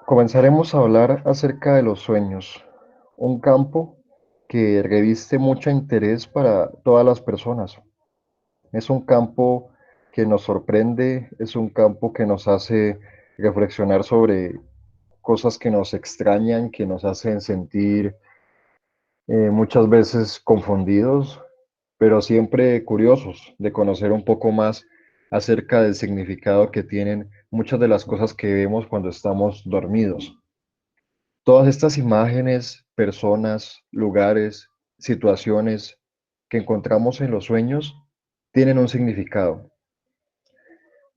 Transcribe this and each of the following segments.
Comenzaremos a hablar acerca de los sueños, un campo que reviste mucho interés para todas las personas. Es un campo que nos sorprende, es un campo que nos hace reflexionar sobre cosas que nos extrañan, que nos hacen sentir muchas veces confundidos, pero siempre curiosos de conocer un poco más acerca del significado que tienen muchas de las cosas que vemos cuando estamos dormidos. Todas estas imágenes, personas, lugares, situaciones que encontramos en los sueños tienen un significado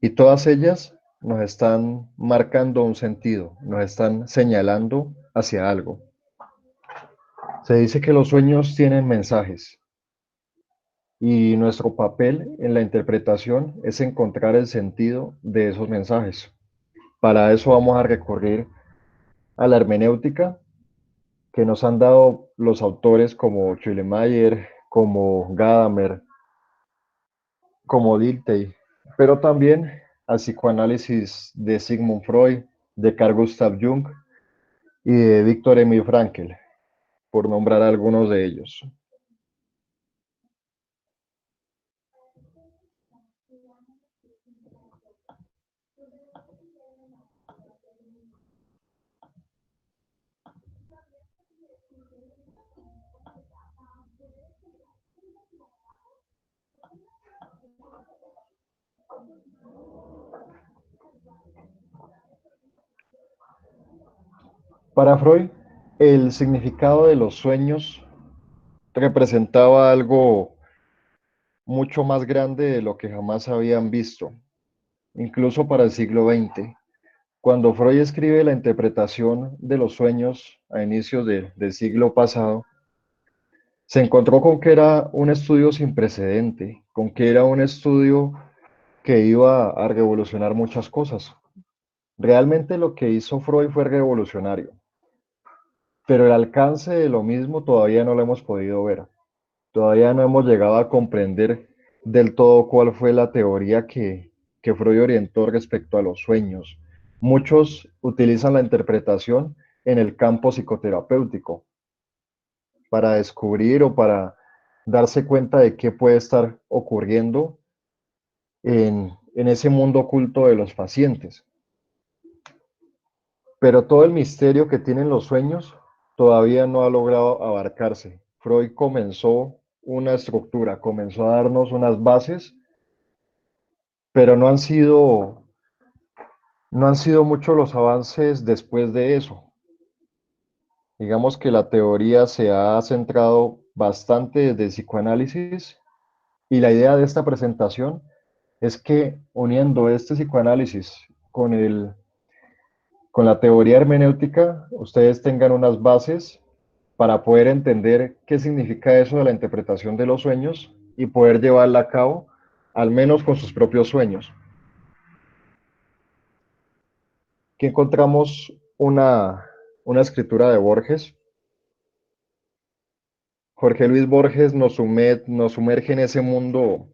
y todas ellas nos están marcando un sentido, nos están señalando hacia algo. Se dice que los sueños tienen mensajes y nuestro papel en la interpretación es encontrar el sentido de esos mensajes. Para eso vamos a recurrir a la hermenéutica que nos han dado los autores como Schleiermacher, como Gadamer, como Dilthey, pero también al psicoanálisis de Sigmund Freud, de Carl Gustav Jung y de Viktor Emil Frankl, por nombrar algunos de ellos. Para Freud, el significado de los sueños representaba algo mucho más grande de lo que jamás habían visto, incluso para el siglo XX. Cuando Freud escribe la interpretación de los sueños a inicios del siglo pasado, se encontró con que era un estudio sin precedente, con que era un estudio que iba a revolucionar muchas cosas. Realmente lo que hizo Freud fue revolucionario, pero el alcance de lo mismo todavía no lo hemos podido ver. Todavía no hemos llegado a comprender del todo cuál fue la teoría que Freud orientó respecto a los sueños. Muchos utilizan la interpretación en el campo psicoterapéutico para descubrir o para darse cuenta de qué puede estar ocurriendo en ese mundo oculto de los pacientes. Pero todo el misterio que tienen los sueños todavía no ha logrado abarcarse. Freud comenzó una estructura, comenzó a darnos unas bases, pero no han sido muchos los avances después de eso. Digamos que la teoría se ha centrado bastante desde el psicoanálisis y la idea de esta presentación es que uniendo este psicoanálisis con con la teoría hermenéutica, ustedes tengan unas bases para poder entender qué significa eso de la interpretación de los sueños y poder llevarla a cabo, al menos con sus propios sueños. Aquí encontramos una escritura de Borges. Jorge Luis Borges nos sumerge en ese mundo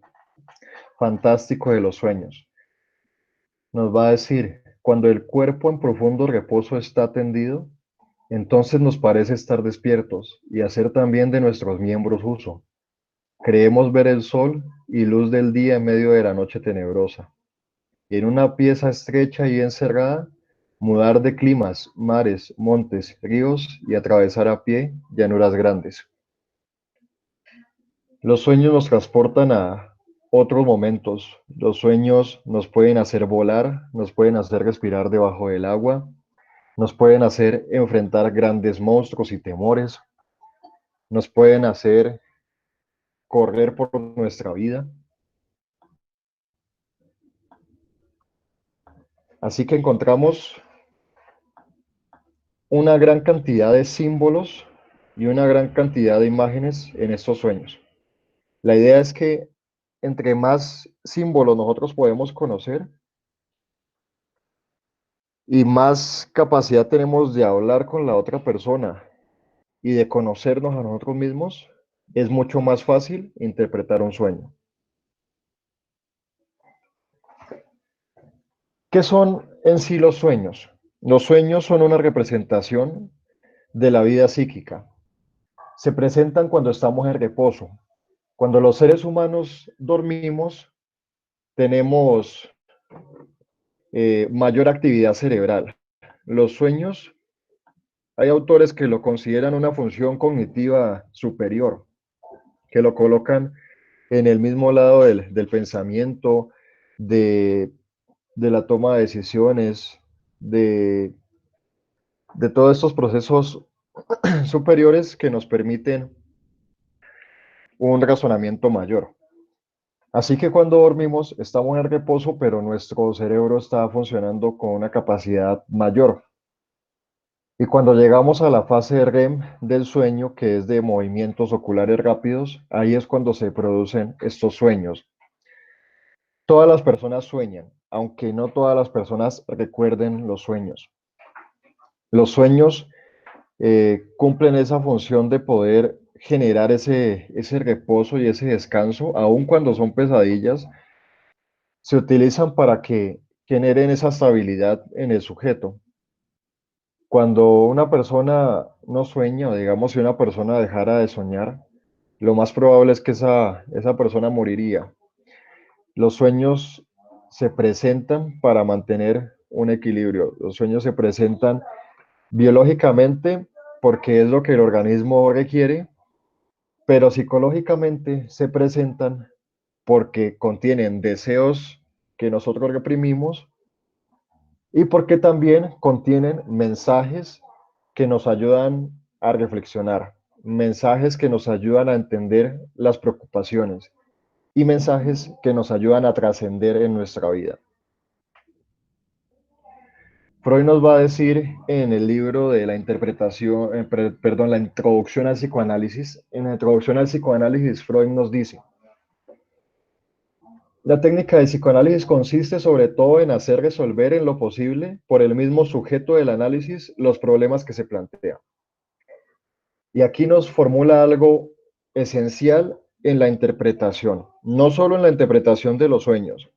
fantástico de los sueños. Nos va a decir, cuando el cuerpo en profundo reposo está tendido, entonces nos parece estar despiertos y hacer también de nuestros miembros uso. Creemos ver el sol y luz del día en medio de la noche tenebrosa. Y en una pieza estrecha y encerrada, mudar de climas, mares, montes, ríos y atravesar a pie llanuras grandes. Los sueños nos transportan a otros momentos. Los sueños nos pueden hacer volar, nos pueden hacer respirar debajo del agua, nos pueden hacer enfrentar grandes monstruos y temores, nos pueden hacer correr por nuestra vida. Así que encontramos una gran cantidad de símbolos y una gran cantidad de imágenes en estos sueños. La idea es que entre más símbolos nosotros podemos conocer y más capacidad tenemos de hablar con la otra persona, y de conocernos a nosotros mismos, es mucho más fácil interpretar un sueño. ¿Qué son en sí los sueños? Los sueños son una representación de la vida psíquica. Se presentan cuando estamos en reposo. Cuando los seres humanos dormimos, tenemos mayor actividad cerebral. Los sueños, hay autores que lo consideran una función cognitiva superior, que lo colocan en el mismo lado del pensamiento, de, de la toma de decisiones, de, de todos estos procesos superiores que nos permiten un razonamiento mayor. Así que cuando dormimos estamos en reposo, pero nuestro cerebro está funcionando con una capacidad mayor. Y cuando llegamos a la fase de REM del sueño, que es de movimientos oculares rápidos, ahí es cuando se producen estos sueños. Todas las personas sueñan, aunque no todas las personas recuerden los sueños. Los sueños cumplen esa función de poder generar ese reposo y ese descanso, aun cuando son pesadillas, se utilizan para que generen esa estabilidad en el sujeto. Cuando una persona no sueña, o digamos si una persona dejara de soñar, lo más probable es que esa persona moriría. Los sueños se presentan para mantener un equilibrio. Los sueños se presentan biológicamente porque es lo que el organismo requiere, pero psicológicamente se presentan porque contienen deseos que nosotros reprimimos y porque también contienen mensajes que nos ayudan a reflexionar, mensajes que nos ayudan a entender las preocupaciones y mensajes que nos ayudan a trascender en nuestra vida. Freud nos va a decir en el libro de la interpretación, perdón, la introducción al psicoanálisis, en la introducción al psicoanálisis, Freud nos dice, la técnica del psicoanálisis consiste sobre todo en hacer resolver en lo posible por el mismo sujeto del análisis los problemas que se plantean. Y aquí nos formula algo esencial en la interpretación, no solo en la interpretación de los sueños,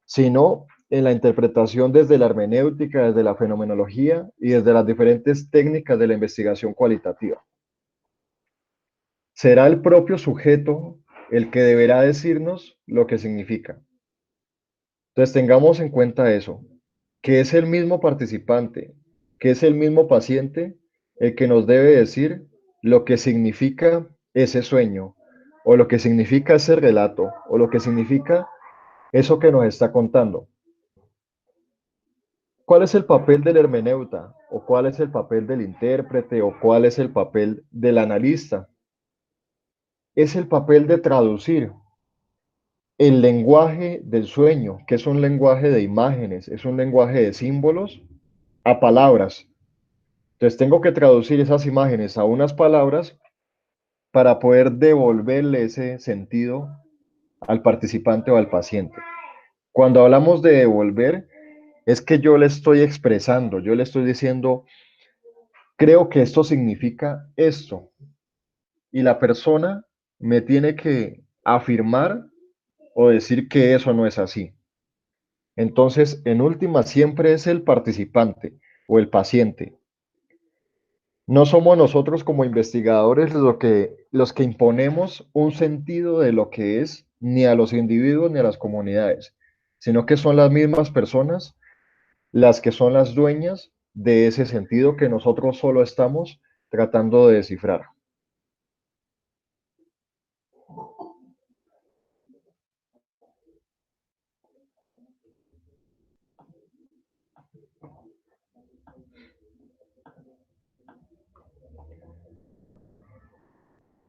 sino en la interpretación desde la hermenéutica, desde la fenomenología y desde las diferentes técnicas de la investigación cualitativa. Será el propio sujeto el que deberá decirnos lo que significa. Entonces tengamos en cuenta eso, que es el mismo participante, que es el mismo paciente el que nos debe decir lo que significa ese sueño, o lo que significa ese relato, o lo que significa eso que nos está contando. ¿Cuál es el papel del hermeneuta? ¿O cuál es el papel del intérprete? ¿O cuál es el papel del analista? Es el papel de traducir el lenguaje del sueño, que es un lenguaje de imágenes, es un lenguaje de símbolos, a palabras. Entonces tengo que traducir esas imágenes a unas palabras para poder devolverle ese sentido al participante o al paciente. Cuando hablamos de devolver, es que yo le estoy expresando, yo le estoy diciendo, creo que esto significa esto, y la persona me tiene que afirmar o decir que eso no es así. Entonces, en última, siempre es el participante o el paciente. No somos nosotros como investigadores los que imponemos un sentido de lo que es ni a los individuos ni a las comunidades, sino que son las mismas personas las que son las dueñas de ese sentido que nosotros solo estamos tratando de descifrar.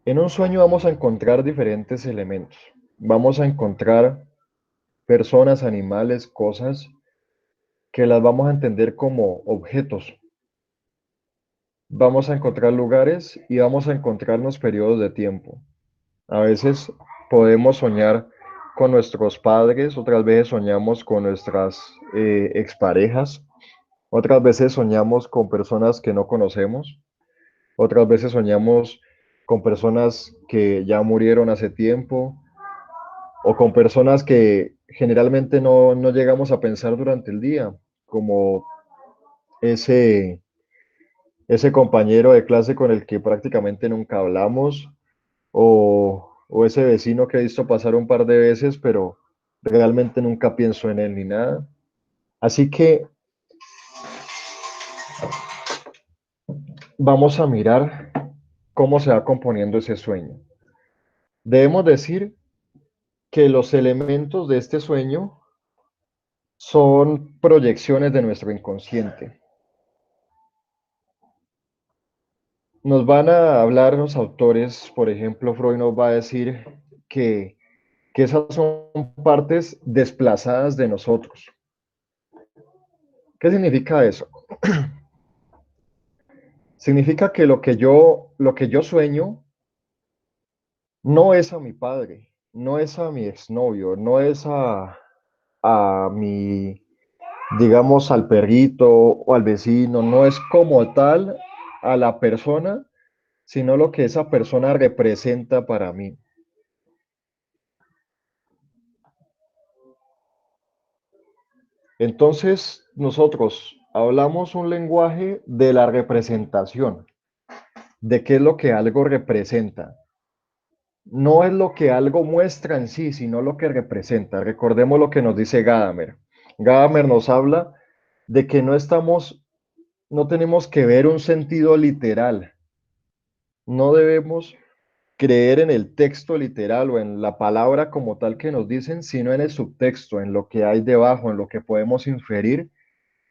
En un sueño vamos a encontrar diferentes elementos. Vamos a encontrar personas, animales, cosas que las vamos a entender como objetos. Vamos a encontrar lugares y vamos a encontrarnos periodos de tiempo. A veces podemos soñar con nuestros padres, otras veces soñamos con nuestras exparejas, otras veces soñamos con personas que no conocemos. otras veces soñamos con personas que ya murieron hace tiempo o con personas que generalmente no llegamos a pensar durante el día, como ese, ese compañero de clase con el que prácticamente nunca hablamos o ese vecino que he visto pasar un par de veces, pero realmente nunca pienso en él ni nada. Así que vamos a mirar cómo se va componiendo ese sueño. Debemos decir que los elementos de este sueño son proyecciones de nuestro inconsciente. Nos van a hablar los autores, por ejemplo, Freud nos va a decir que, que esas son partes desplazadas de nosotros. ¿Qué significa eso? Significa que lo que yo sueño no es a mi padre, no es a mi exnovio, no es a mi, digamos, al perrito o al vecino, no es como tal a la persona, sino lo que esa persona representa para mí. Entonces, nosotros hablamos un lenguaje de la representación, de qué es lo que algo representa. No es lo que algo muestra en sí, sino lo que representa. Recordemos lo que nos dice Gadamer. Gadamer nos habla de que no tenemos que ver un sentido literal. No debemos creer en el texto literal o en la palabra como tal que nos dicen, sino en el subtexto, en lo que hay debajo, en lo que podemos inferir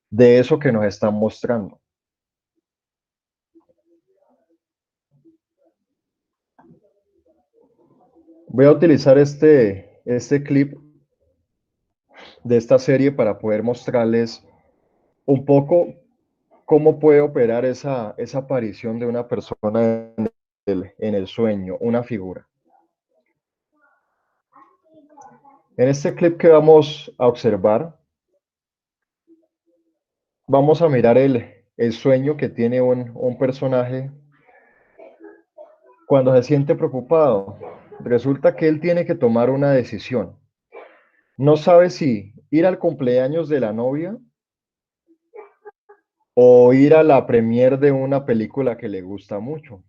de eso que nos están mostrando. Voy a utilizar este clip de esta serie para poder mostrarles un poco cómo puede operar esa aparición de una persona en el sueño, una figura. En este clip que vamos a observar, vamos a mirar el sueño que tiene un personaje cuando se siente preocupado. Resulta que él tiene que tomar una decisión. No sabe si ir al cumpleaños de la novia o ir a la premiere de una película que le gusta mucho.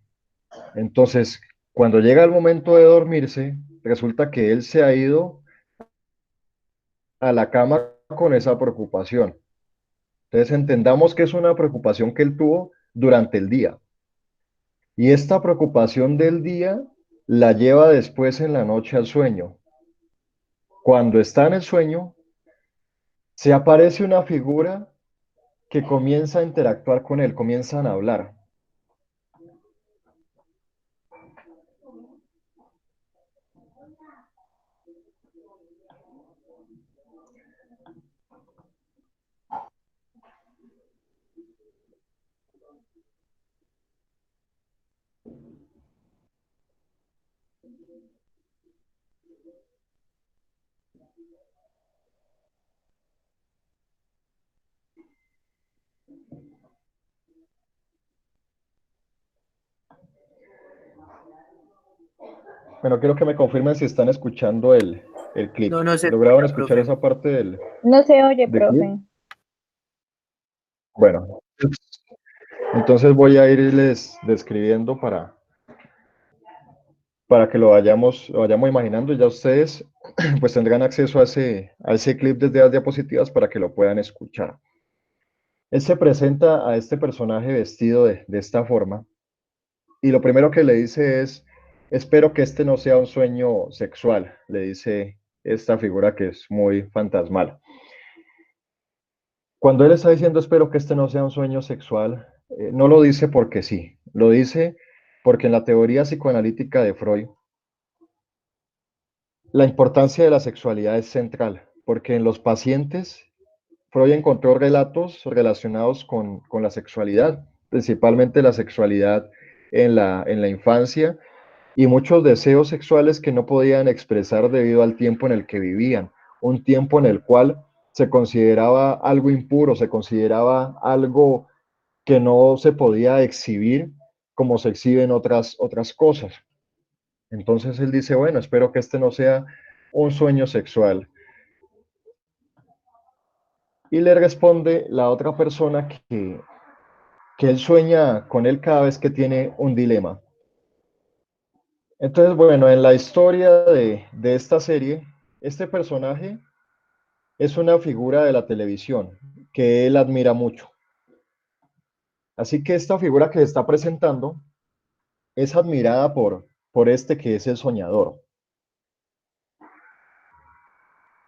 Entonces, cuando llega el momento de dormirse, resulta que él se ha ido a la cama con esa preocupación. Entonces, entendamos que es una preocupación que él tuvo durante el día. Y esta preocupación del día la lleva después en la noche al sueño. Cuando está en el sueño, se aparece una figura que comienza a interactuar con él, comienzan a hablar. Bueno, quiero que me confirmen si están escuchando el clip. No, no se ¿Lograron escucha, escuchar profe. esa parte No se oye, del clip? profe. Bueno, entonces voy a irles describiendo para que lo vayamos imaginando y ya ustedes pues tendrán acceso a ese clip desde las diapositivas para que lo puedan escuchar. Él se presenta a este personaje vestido de esta forma y lo primero que le dice es, espero que este no sea un sueño sexual, le dice esta figura que es muy fantasmal. Cuando él está diciendo, espero que este no sea un sueño sexual, no lo dice porque sí, lo dice porque en la teoría psicoanalítica de Freud, la importancia de la sexualidad es central, porque en los pacientes Freud encontró relatos relacionados con la sexualidad, principalmente la sexualidad en la infancia y muchos deseos sexuales que no podían expresar debido al tiempo en el que vivían, un tiempo en el cual se consideraba algo impuro, se consideraba algo que no se podía exhibir cómo se exhiben otras cosas. Entonces él dice, bueno, espero que este no sea un sueño sexual. Y le responde la otra persona que él sueña con él cada vez que tiene un dilema. Entonces, bueno, en la historia de esta serie, este personaje es una figura de la televisión que él admira mucho. Así que esta figura que se está presentando es admirada por este que es el soñador.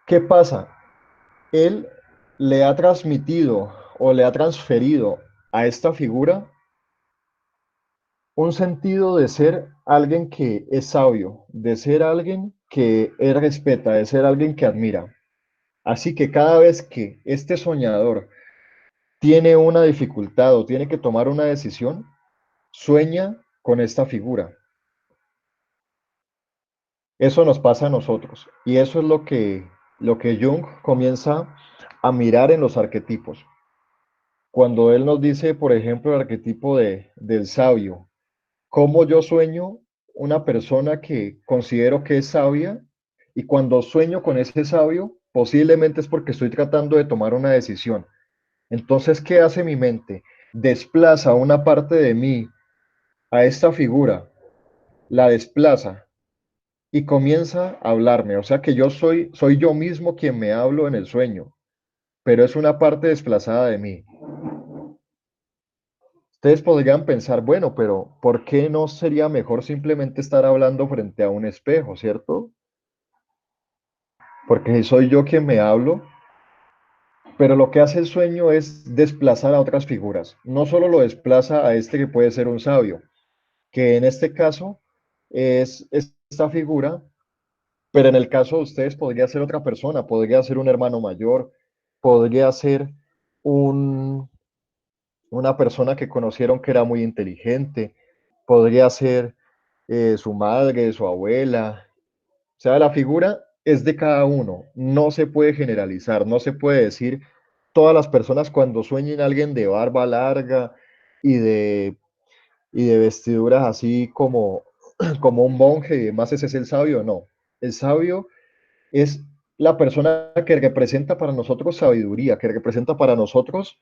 ¿Qué pasa? Él le ha transmitido o le ha transferido a esta figura un sentido de ser alguien que es sabio, de ser alguien que él respeta, de ser alguien que admira. Así que cada vez que este soñador tiene una dificultad o tiene que tomar una decisión, sueña con esta figura. Eso nos pasa a nosotros y eso es lo que Jung comienza a mirar en los arquetipos. Cuando él nos dice, por ejemplo, el arquetipo del sabio, cómo yo sueño una persona que considero que es sabia y cuando sueño con ese sabio, posiblemente es porque estoy tratando de tomar una decisión. Entonces, ¿qué hace mi mente? Desplaza una parte de mí a esta figura, la desplaza y comienza a hablarme. O sea que soy yo mismo quien me hablo en el sueño, pero es una parte desplazada de mí. Ustedes podrían pensar, bueno, pero ¿por qué no sería mejor simplemente estar hablando frente a un espejo, cierto? Porque soy yo quien me hablo, pero lo que hace el sueño es desplazar a otras figuras. No solo lo desplaza a este que puede ser un sabio, que en este caso es esta figura, pero en el caso de ustedes podría ser otra persona, podría ser un hermano mayor, podría ser un, una persona que conocieron que era muy inteligente, podría ser su madre, su abuela. O sea, la figura es de cada uno, no se puede generalizar, no se puede decir todas las personas cuando sueñen a alguien de barba larga y de vestiduras así como un monje y demás, ese es el sabio, no. El sabio es la persona que representa para nosotros sabiduría, que representa para nosotros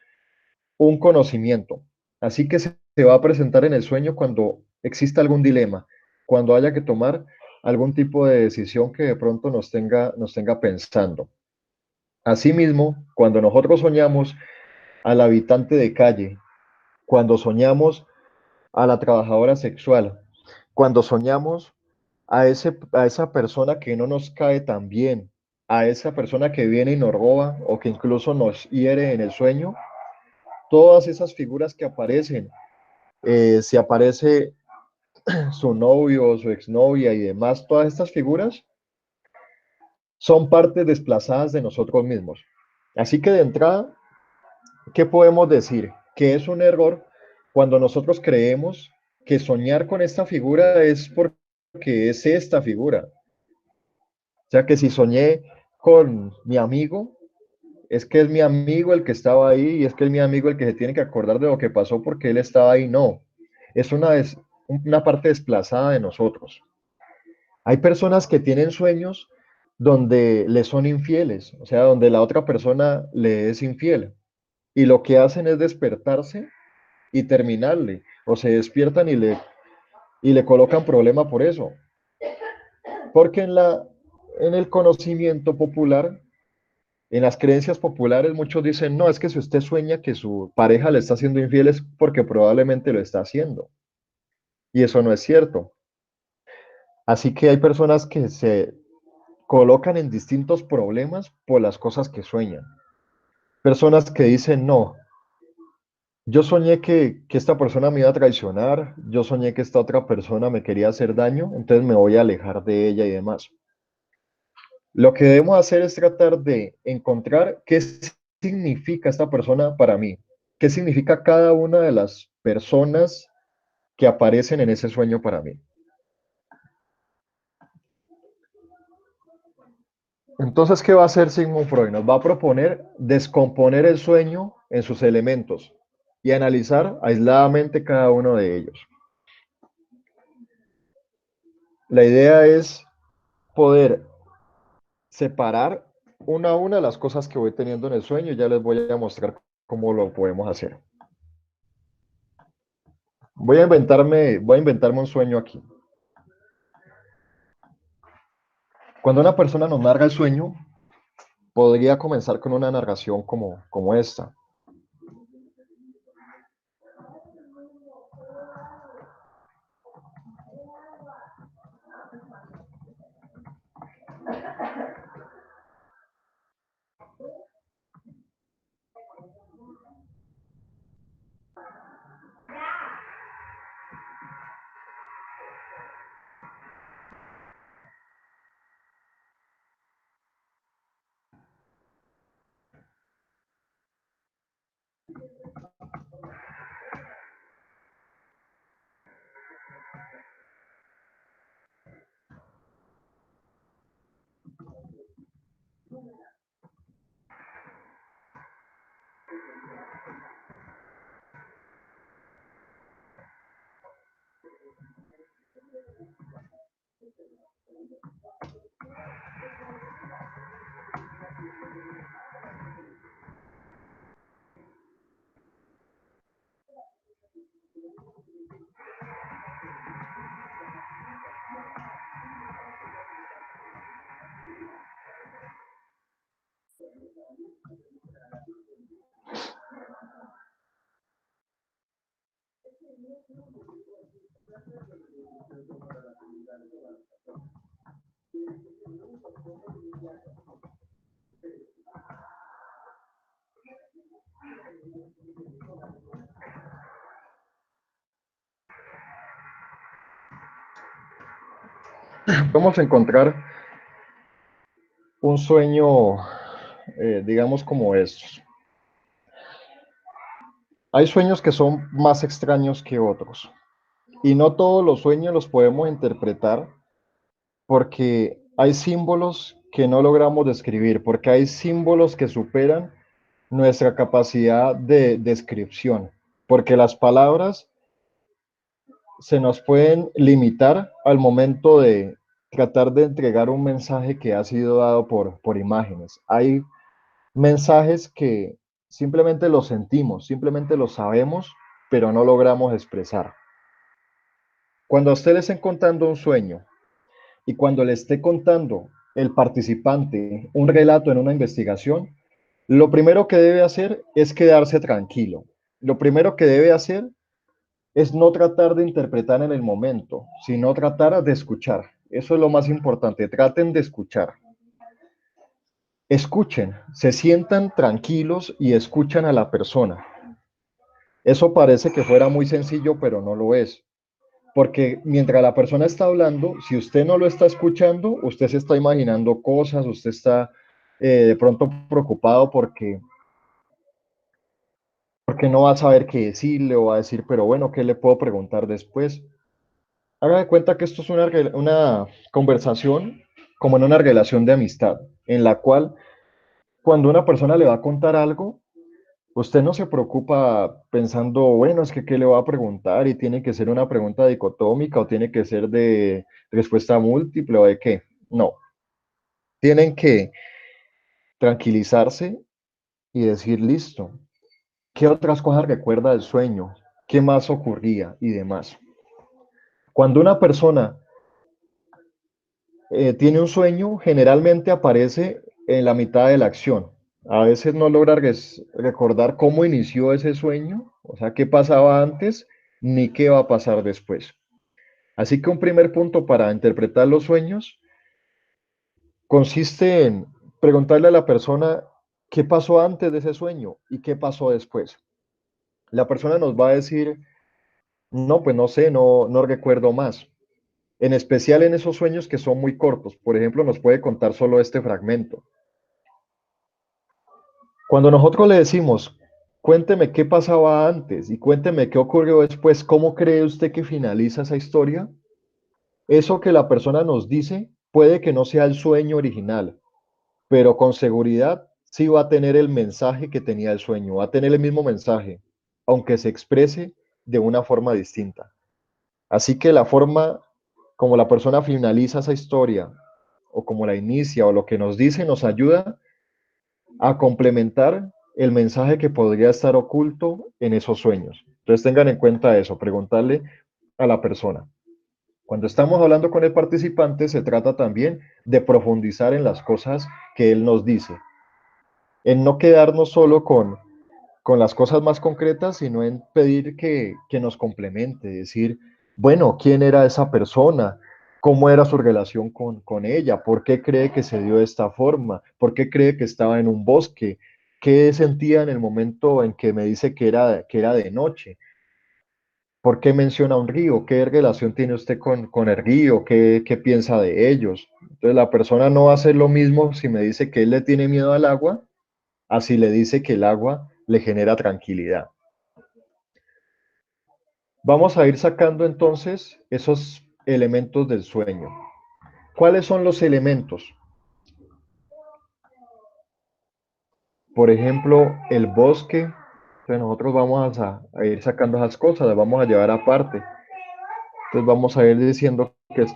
un conocimiento. Así que se va a presentar en el sueño cuando exista algún dilema, cuando haya que tomar algún tipo de decisión que de pronto nos tenga pensando. Asimismo, cuando nosotros soñamos al habitante de calle, cuando soñamos a la trabajadora sexual, cuando soñamos a esa persona que no nos cae tan bien, a esa persona que viene y nos roba o que incluso nos hiere en el sueño, todas esas figuras que aparecen, si aparece su novio, su exnovia y demás, todas estas figuras son partes desplazadas de nosotros mismos. Así que de entrada, ¿qué podemos decir? Que es un error cuando nosotros creemos que soñar con esta figura es porque es esta figura. O sea que si soñé con mi amigo, es que es mi amigo el que estaba ahí y es que es mi amigo el que se tiene que acordar de lo que pasó porque él estaba ahí. No, es una parte desplazada de nosotros. Hay personas que tienen sueños donde le son infieles, o sea, donde la otra persona le es infiel y lo que hacen es despertarse y terminarle, o se despiertan y le colocan problema por eso, porque en el conocimiento popular, en las creencias populares, muchos dicen, no, es que si usted sueña que su pareja le está haciendo infiel es porque probablemente lo está haciendo, y eso no es cierto. Así que hay personas que se colocan en distintos problemas por las cosas que sueñan. Personas que dicen, no, yo soñé que esta persona me iba a traicionar, yo soñé que esta otra persona me quería hacer daño, entonces me voy a alejar de ella y demás. Lo que debemos hacer es tratar de encontrar qué significa esta persona para mí, qué significa cada una de las personas que aparecen en ese sueño para mí. Entonces, ¿qué va a hacer Sigmund Freud? Nos va a proponer descomponer el sueño en sus elementos y analizar aisladamente cada uno de ellos. La idea es poder separar una a una las cosas que voy teniendo en el sueño y ya les voy a mostrar cómo lo podemos hacer. Voy a inventarme un sueño aquí. Cuando una persona nos narra el sueño, podría comenzar con una narración como esta. Vamos a encontrar un sueño, digamos, como estos. Hay sueños que son más extraños que otros. Y no todos los sueños los podemos interpretar porque hay símbolos que no logramos describir, porque hay símbolos que superan nuestra capacidad de descripción, porque las palabras se nos pueden limitar al momento de tratar de entregar un mensaje que ha sido dado por imágenes. Hay mensajes que simplemente los sentimos, simplemente los sabemos, pero no logramos expresar. Cuando a usted le estén contando un sueño y cuando le esté contando el participante un relato en una investigación, lo primero que debe hacer es quedarse tranquilo. Lo primero que debe hacer es no tratar de interpretar en el momento, sino tratar de escuchar. Eso es lo más importante. Traten de escuchar. Escuchen, se sientan tranquilos y escuchan a la persona. Eso parece que fuera muy sencillo, pero no lo es. Porque mientras la persona está hablando, si usted no lo está escuchando, usted se está imaginando cosas, usted está de pronto preocupado porque no va a saber qué decirle o va a decir, pero bueno, ¿qué le puedo preguntar después? Haga de cuenta que esto es una conversación como en una relación de amistad, en la cual cuando una persona le va a contar algo, usted no se preocupa pensando, bueno, es que qué le va a preguntar y tiene que ser una pregunta dicotómica o tiene que ser de respuesta múltiple o de qué. No, tienen que tranquilizarse y decir, listo, ¿qué otras cosas recuerda del sueño? ¿Qué más ocurría y demás? Cuando una persona tiene un sueño, generalmente aparece en la mitad de la acción. A veces no logra recordar cómo inició ese sueño, o sea, qué pasaba antes, ni qué va a pasar después. Así que un primer punto para interpretar los sueños consiste en preguntarle a la persona qué pasó antes de ese sueño y qué pasó después. La persona nos va a decir, no, pues no sé, no recuerdo más. En especial en esos sueños que son muy cortos. Por ejemplo, nos puede contar solo este fragmento. Cuando nosotros le decimos, cuénteme qué pasaba antes y cuénteme qué ocurrió después, ¿cómo cree usted que finaliza esa historia? Eso que la persona nos dice puede que no sea el sueño original, pero con seguridad sí va a tener el mensaje que tenía el sueño, va a tener el mismo mensaje, aunque se exprese de una forma distinta. Así que la forma como la persona finaliza esa historia, o como la inicia, o lo que nos dice, nos ayuda a complementar el mensaje que podría estar oculto en esos sueños. Entonces tengan en cuenta eso, preguntarle a la persona. Cuando estamos hablando con el participante, se trata también de profundizar en las cosas que él nos dice, en no quedarnos solo con las cosas más concretas, sino en pedir que nos complemente, decir, bueno, ¿quién era esa persona? ¿Cómo era su relación con ella? ¿Por qué cree que se dio de esta forma? ¿Por qué cree que estaba en un bosque? ¿Qué sentía en el momento en que me dice que era de noche? ¿Por qué menciona un río? ¿Qué relación tiene usted con el río? ¿Qué piensa de ellos? Entonces la persona no va a hacer lo mismo si me dice que él le tiene miedo al agua, así le dice que el agua le genera tranquilidad. Vamos a ir sacando entonces esos elementos del sueño. ¿Cuáles son los elementos? Por ejemplo, el bosque. Entonces nosotros vamos a ir sacando esas cosas, las vamos a llevar aparte. Entonces vamos a ir diciendo que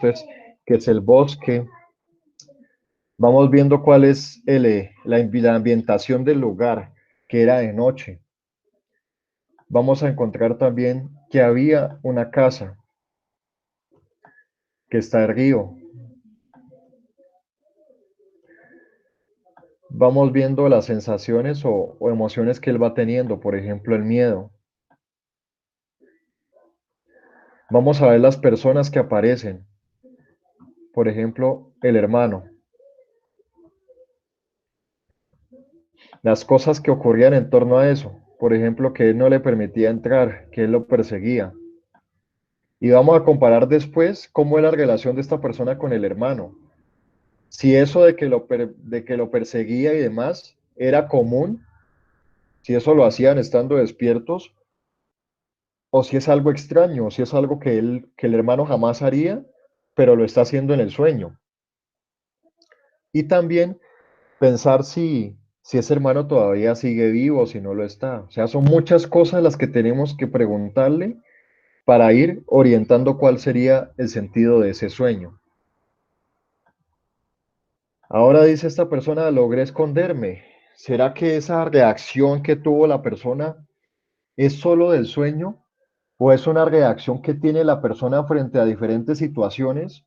que es el bosque. Vamos viendo cuál es la ambientación del lugar, que era de noche. Vamos a encontrar también que había una casa, que está el río. Vamos viendo las sensaciones o emociones que él va teniendo, por ejemplo, el miedo. Vamos a ver las personas que aparecen, por ejemplo, el hermano, las cosas que ocurrían en torno a eso, por ejemplo, que él no le permitía entrar, que él lo perseguía. Y vamos a comparar después cómo es la relación de esta persona con el hermano. Si eso de que lo perseguía y demás era común, si eso lo hacían estando despiertos, o si es algo extraño, o si es algo que el hermano jamás haría, pero lo está haciendo en el sueño. Y también pensar si ese hermano todavía sigue vivo o si no lo está. O sea, son muchas cosas las que tenemos que preguntarle para ir orientando cuál sería el sentido de ese sueño. Ahora dice esta persona, logré esconderme. ¿Será que esa reacción que tuvo la persona es solo del sueño o es una reacción que tiene la persona frente a diferentes situaciones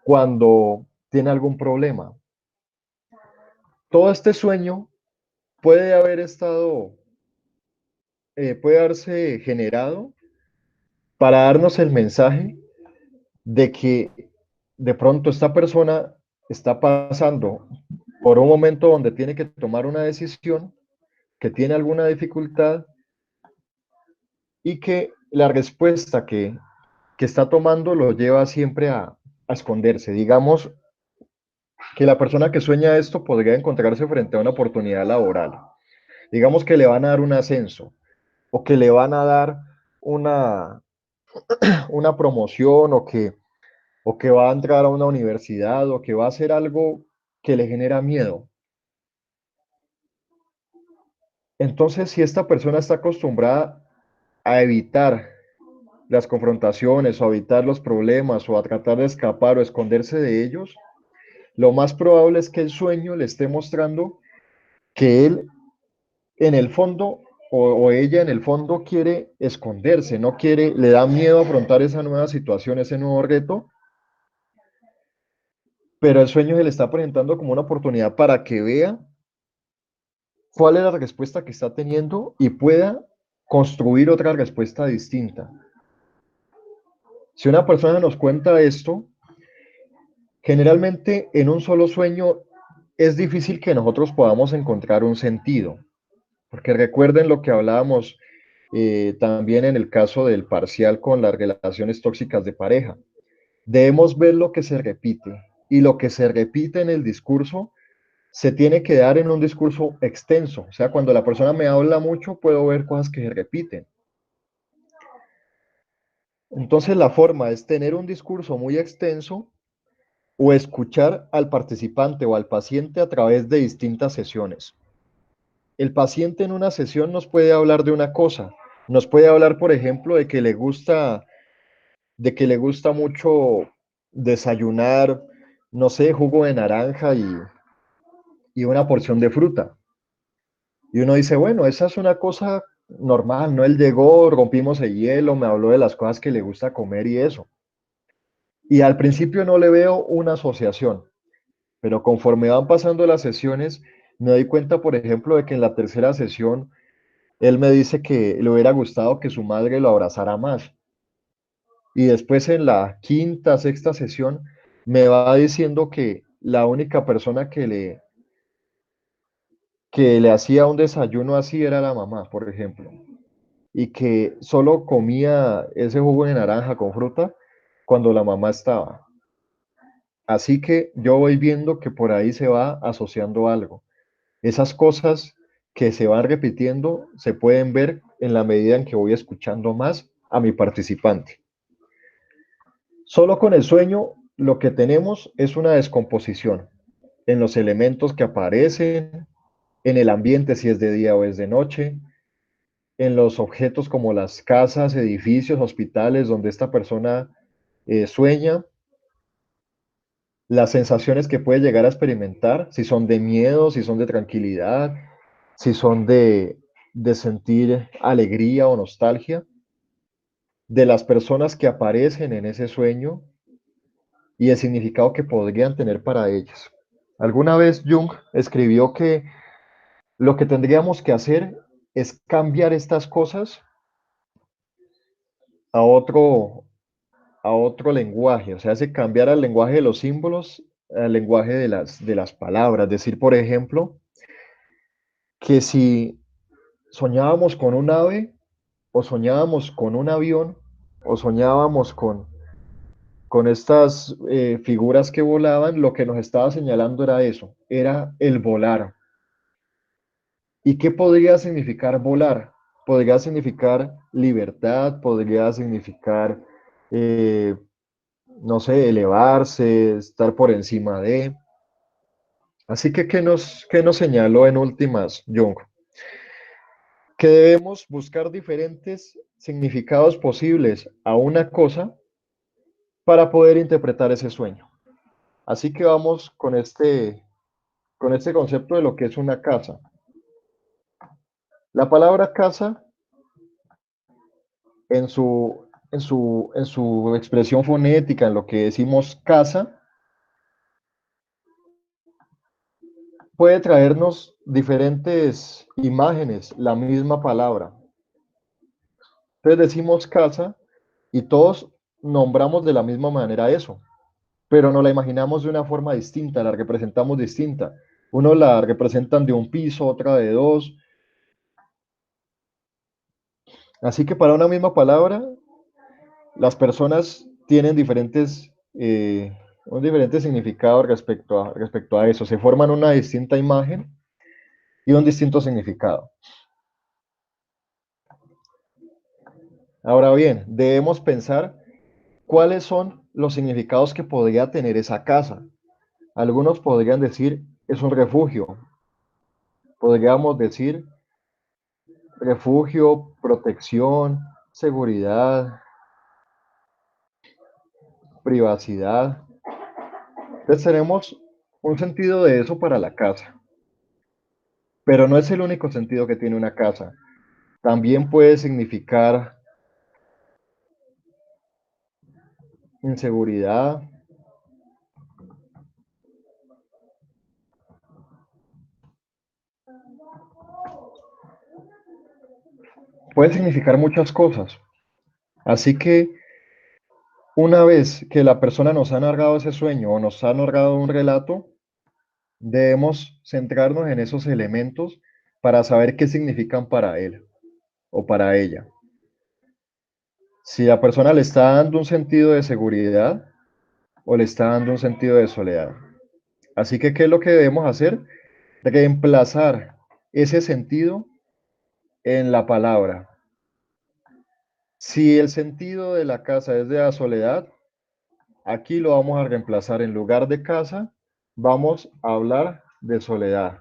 cuando tiene algún problema? Todo este sueño puede haber estado, puede haberse generado para darnos el mensaje de que de pronto esta persona está pasando por un momento donde tiene que tomar una decisión, que tiene alguna dificultad y que la respuesta que está tomando lo lleva siempre a esconderse. Digamos que la persona que sueña esto podría encontrarse frente a una oportunidad laboral. Digamos que le van a dar un ascenso o que le van a dar una, una promoción o que va a entrar a una universidad o que va a hacer algo que le genera miedo. Entonces, si esta persona está acostumbrada a evitar las confrontaciones o a evitar los problemas o a tratar de escapar o esconderse de ellos, lo más probable es que el sueño le esté mostrando que él en el fondo o ella en el fondo quiere esconderse, no quiere, le da miedo afrontar esa nueva situación, ese nuevo reto, pero el sueño se le está presentando como una oportunidad para que vea cuál es la respuesta que está teniendo y pueda construir otra respuesta distinta. Si una persona nos cuenta esto, generalmente en un solo sueño es difícil que nosotros podamos encontrar un sentido, porque recuerden lo que hablábamos también en el caso del parcial con las relaciones tóxicas de pareja. Debemos ver lo que se repite y lo que se repite en el discurso se tiene que dar en un discurso extenso. O sea, cuando la persona me habla mucho, puedo ver cosas que se repiten. Entonces, la forma es tener un discurso muy extenso o escuchar al participante o al paciente a través de distintas sesiones. El paciente en una sesión nos puede hablar de una cosa, nos puede hablar, por ejemplo, de que le gusta mucho, desayunar, no sé, jugo de naranja y una porción de fruta. Y uno dice, bueno, esa es una cosa normal, ¿no? Él llegó, rompimos el hielo, me habló de las cosas que le gusta comer y eso. Y al principio no le veo una asociación, pero conforme van pasando las sesiones, me doy cuenta, por ejemplo, de que en la tercera sesión él me dice que le hubiera gustado que su madre lo abrazara más. Y después en la quinta, sexta sesión, me va diciendo que la única persona que le hacía un desayuno así era la mamá, por ejemplo, y que solo comía ese jugo de naranja con fruta cuando la mamá estaba. Así que yo voy viendo que por ahí se va asociando algo. Esas cosas que se van repitiendo se pueden ver en la medida en que voy escuchando más a mi participante. Solo con el sueño lo que tenemos es una descomposición en los elementos que aparecen, en el ambiente si es de día o es de noche, en los objetos como las casas, edificios, hospitales donde esta persona sueña, las sensaciones que puede llegar a experimentar, si son de miedo, si son de tranquilidad, si son de sentir alegría o nostalgia, de las personas que aparecen en ese sueño y el significado que podrían tener para ellas. Alguna vez Jung escribió que lo que tendríamos que hacer es cambiar estas cosas a otro lenguaje, o sea, hace cambiar al lenguaje de los símbolos al lenguaje de las palabras. Decir, por ejemplo, que si soñábamos con un ave, o soñábamos con un avión, o soñábamos con estas figuras que volaban, lo que nos estaba señalando era eso, era el volar. ¿Y qué podría significar volar? Podría significar libertad, podría significar, eh, no sé, elevarse, estar por encima de. Así que, ¿qué nos señaló en últimas, Jung? Que debemos buscar diferentes significados posibles a una cosa para poder interpretar ese sueño. Así que vamos con este concepto de lo que es una casa. La palabra casa, en su expresión fonética, en lo que decimos casa, puede traernos diferentes imágenes, la misma palabra. Entonces decimos casa y todos nombramos de la misma manera eso, pero nos la imaginamos de una forma distinta, la representamos distinta. Uno la representan de un piso, otra de dos. Así que para una misma palabra, las personas tienen un diferente significado respecto a eso. Se forman una distinta imagen y un distinto significado. Ahora bien, debemos pensar cuáles son los significados que podría tener esa casa. Algunos podrían decir es un refugio. Podríamos decir refugio, protección, seguridad, privacidad. Entonces tenemos un sentido de eso para la casa, pero no es el único sentido que tiene una casa. También puede significar inseguridad, puede significar muchas cosas. Así que una vez que la persona nos ha narrado ese sueño o nos ha narrado un relato, debemos centrarnos en esos elementos para saber qué significan para él o para ella. Si la persona le está dando un sentido de seguridad o le está dando un sentido de soledad. Así que, ¿qué es lo que debemos hacer? Reemplazar ese sentido en la palabra. Si el sentido de la casa es de la soledad, aquí lo vamos a reemplazar. En lugar de casa, vamos a hablar de soledad.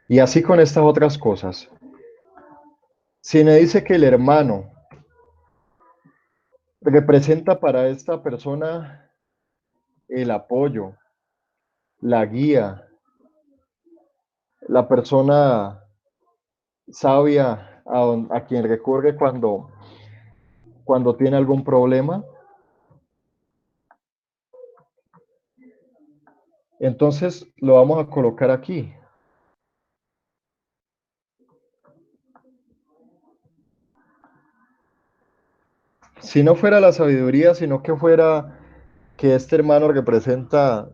Y así con estas otras cosas. Si me dice que el hermano representa para esta persona el apoyo, la guía, la persona sabia a quien recurre cuando tiene algún problema. Entonces lo vamos a colocar aquí. Si no fuera la sabiduría, sino que fuera que este hermano representa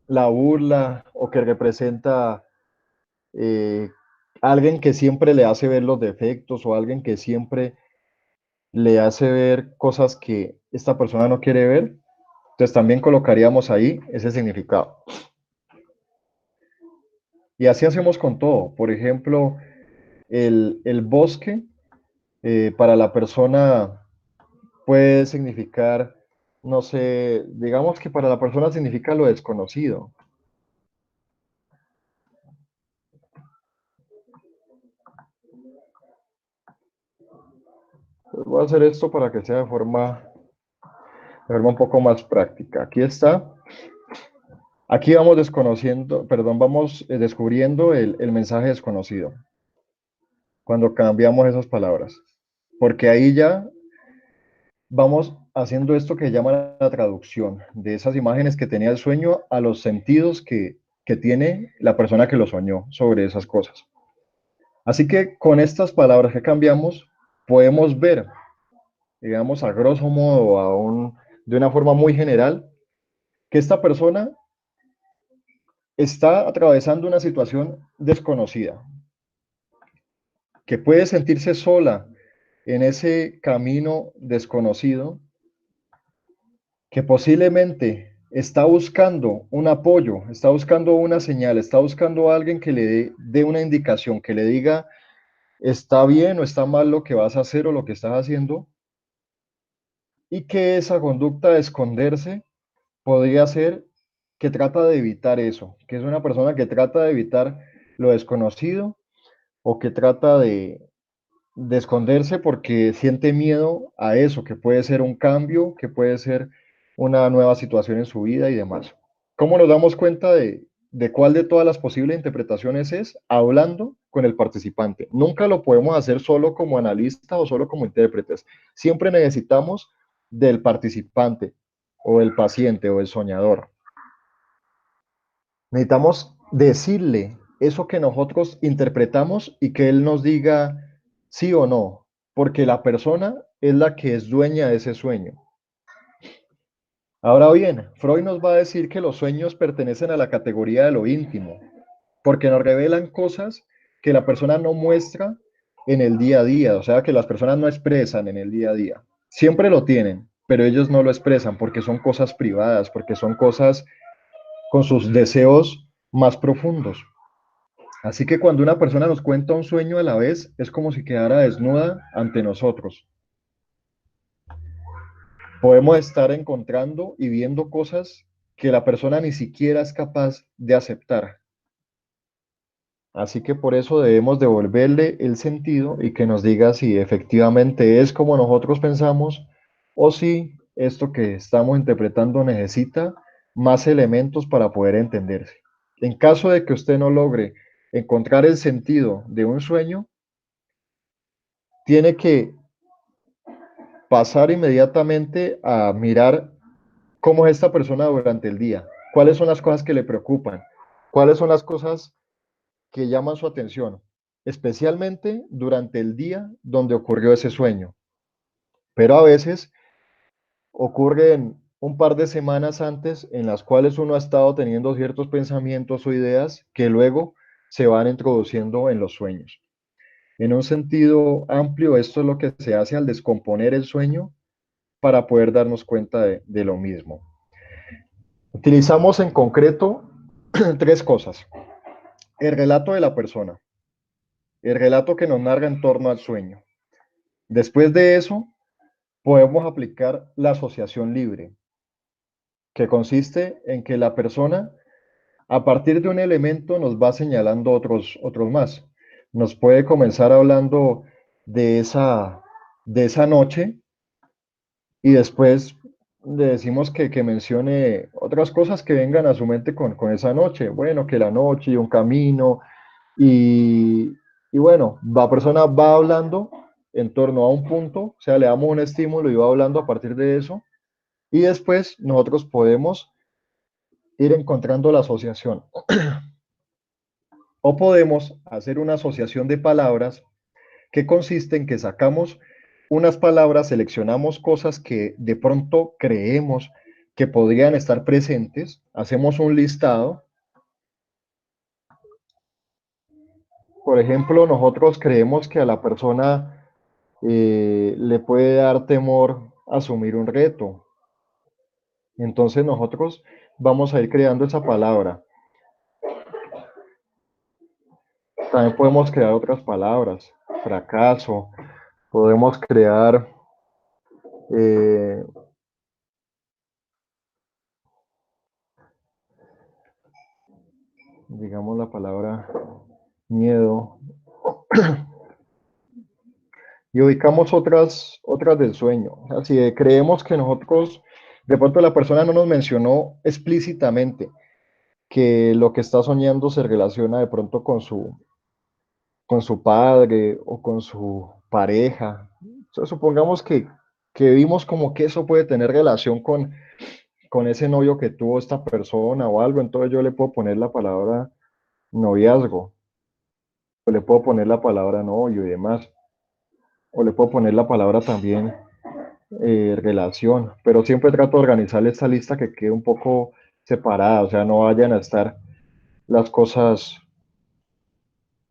la burla o que representa eh, alguien que siempre le hace ver los defectos o alguien que siempre le hace ver cosas que esta persona no quiere ver, entonces también colocaríamos ahí ese significado. Y así hacemos con todo. Por ejemplo, el bosque para la persona puede significar, no sé, digamos que para la persona significa lo desconocido. Pues voy a hacer esto para que sea de forma un poco más práctica. Aquí está. Aquí vamos desconociendo, perdón, vamos descubriendo el mensaje desconocido cuando cambiamos esas palabras. Porque ahí ya vamos haciendo esto que llama la traducción de esas imágenes que tenía el sueño a los sentidos que tiene la persona que lo soñó sobre esas cosas. Así que con estas palabras que cambiamos, podemos ver, digamos, a grosso modo, de una forma muy general, que esta persona está atravesando una situación desconocida, que puede sentirse sola en ese camino desconocido, que posiblemente está buscando un apoyo, está buscando una señal, está buscando a alguien que le dé una indicación, que le diga está bien o está mal lo que vas a hacer o lo que estás haciendo, y que esa conducta de esconderse podría ser que trata de evitar eso, que es una persona que trata de evitar lo desconocido o que trata de esconderse porque siente miedo a eso, que puede ser un cambio, que puede ser una nueva situación en su vida y demás. ¿Cómo nos damos cuenta de cuál de todas las posibles interpretaciones es? Hablando con el participante. Nunca lo podemos hacer solo como analista o solo como intérpretes. Siempre necesitamos del participante o el paciente o el soñador. Necesitamos decirle eso que nosotros interpretamos y que él nos diga sí o no, porque la persona es la que es dueña de ese sueño. Ahora bien, Freud nos va a decir que los sueños pertenecen a la categoría de lo íntimo, porque nos revelan cosas que la persona no muestra en el día a día, o sea, que las personas no expresan en el día a día. Siempre lo tienen, pero ellos no lo expresan porque son cosas privadas, porque son cosas con sus deseos más profundos. Así que cuando una persona nos cuenta un sueño a la vez, es como si quedara desnuda ante nosotros. Podemos estar encontrando y viendo cosas que la persona ni siquiera es capaz de aceptar. Así que por eso debemos devolverle el sentido y que nos diga si efectivamente es como nosotros pensamos o si esto que estamos interpretando necesita más elementos para poder entenderse. En caso de que usted no logre encontrar el sentido de un sueño, tiene que pasar inmediatamente a mirar cómo es esta persona durante el día, cuáles son las cosas que le preocupan, cuáles son las cosas que llaman su atención, especialmente durante el día donde ocurrió ese sueño. Pero a veces ocurren un par de semanas antes en las cuales uno ha estado teniendo ciertos pensamientos o ideas que luego se van introduciendo en los sueños. En un sentido amplio, esto es lo que se hace al descomponer el sueño para poder darnos cuenta de lo mismo. Utilizamos en concreto tres cosas. El relato de la persona, el relato que nos narra en torno al sueño. Después de eso, podemos aplicar la asociación libre, que consiste en que la persona, a partir de un elemento, nos va señalando otros más. Nos puede comenzar hablando de esa noche y después le decimos que mencione otras cosas que vengan a su mente con esa noche. Bueno, que la noche y un camino, y, y bueno, la persona va hablando en torno a un punto, o sea, le damos un estímulo y va hablando a partir de eso, y después nosotros podemos ir encontrando la asociación. O podemos hacer una asociación de palabras que consiste en que sacamos unas palabras, seleccionamos cosas que de pronto creemos que podrían estar presentes, hacemos un listado. Por ejemplo, nosotros creemos que a la persona le puede dar temor asumir un reto. Entonces nosotros vamos a ir creando esa palabra. También podemos crear otras palabras, fracaso, podemos crear, eh, digamos, la palabra miedo, y ubicamos otras del sueño. O sea, si creemos que nosotros, de pronto la persona no nos mencionó explícitamente que lo que está soñando se relaciona de pronto con su padre o con su pareja. Entonces, supongamos que vimos como que eso puede tener relación con ese novio que tuvo esta persona o algo, entonces yo le puedo poner la palabra noviazgo, o le puedo poner la palabra novio y demás, o le puedo poner la palabra también relación, pero siempre trato de organizar esta lista que quede un poco separada, o sea, no vayan a estar las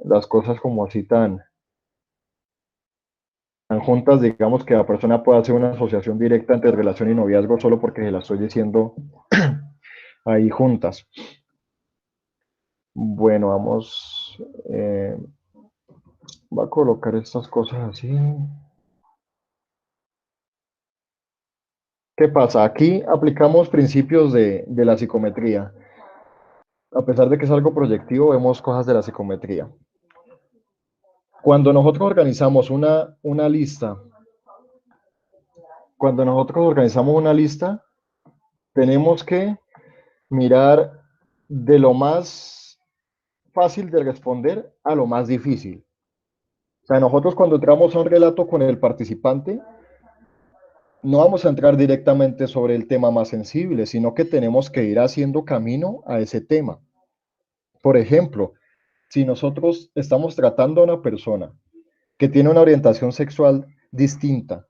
las cosas como así tan juntas, digamos que la persona pueda hacer una asociación directa entre relación y noviazgo solo porque se la estoy diciendo ahí juntas. Bueno, vamos, va a colocar estas cosas así. ¿Qué pasa? Aquí aplicamos principios de la psicometría. A pesar de que es algo proyectivo, vemos cosas de la psicometría. Cuando nosotros organizamos una lista, cuando nosotros organizamos una lista, tenemos que mirar de lo más fácil de responder a lo más difícil. O sea, nosotros cuando entramos a un relato con el participante, no vamos a entrar directamente sobre el tema más sensible, sino que tenemos que ir haciendo camino a ese tema. Por ejemplo, si nosotros estamos tratando a una persona que tiene una orientación sexual distinta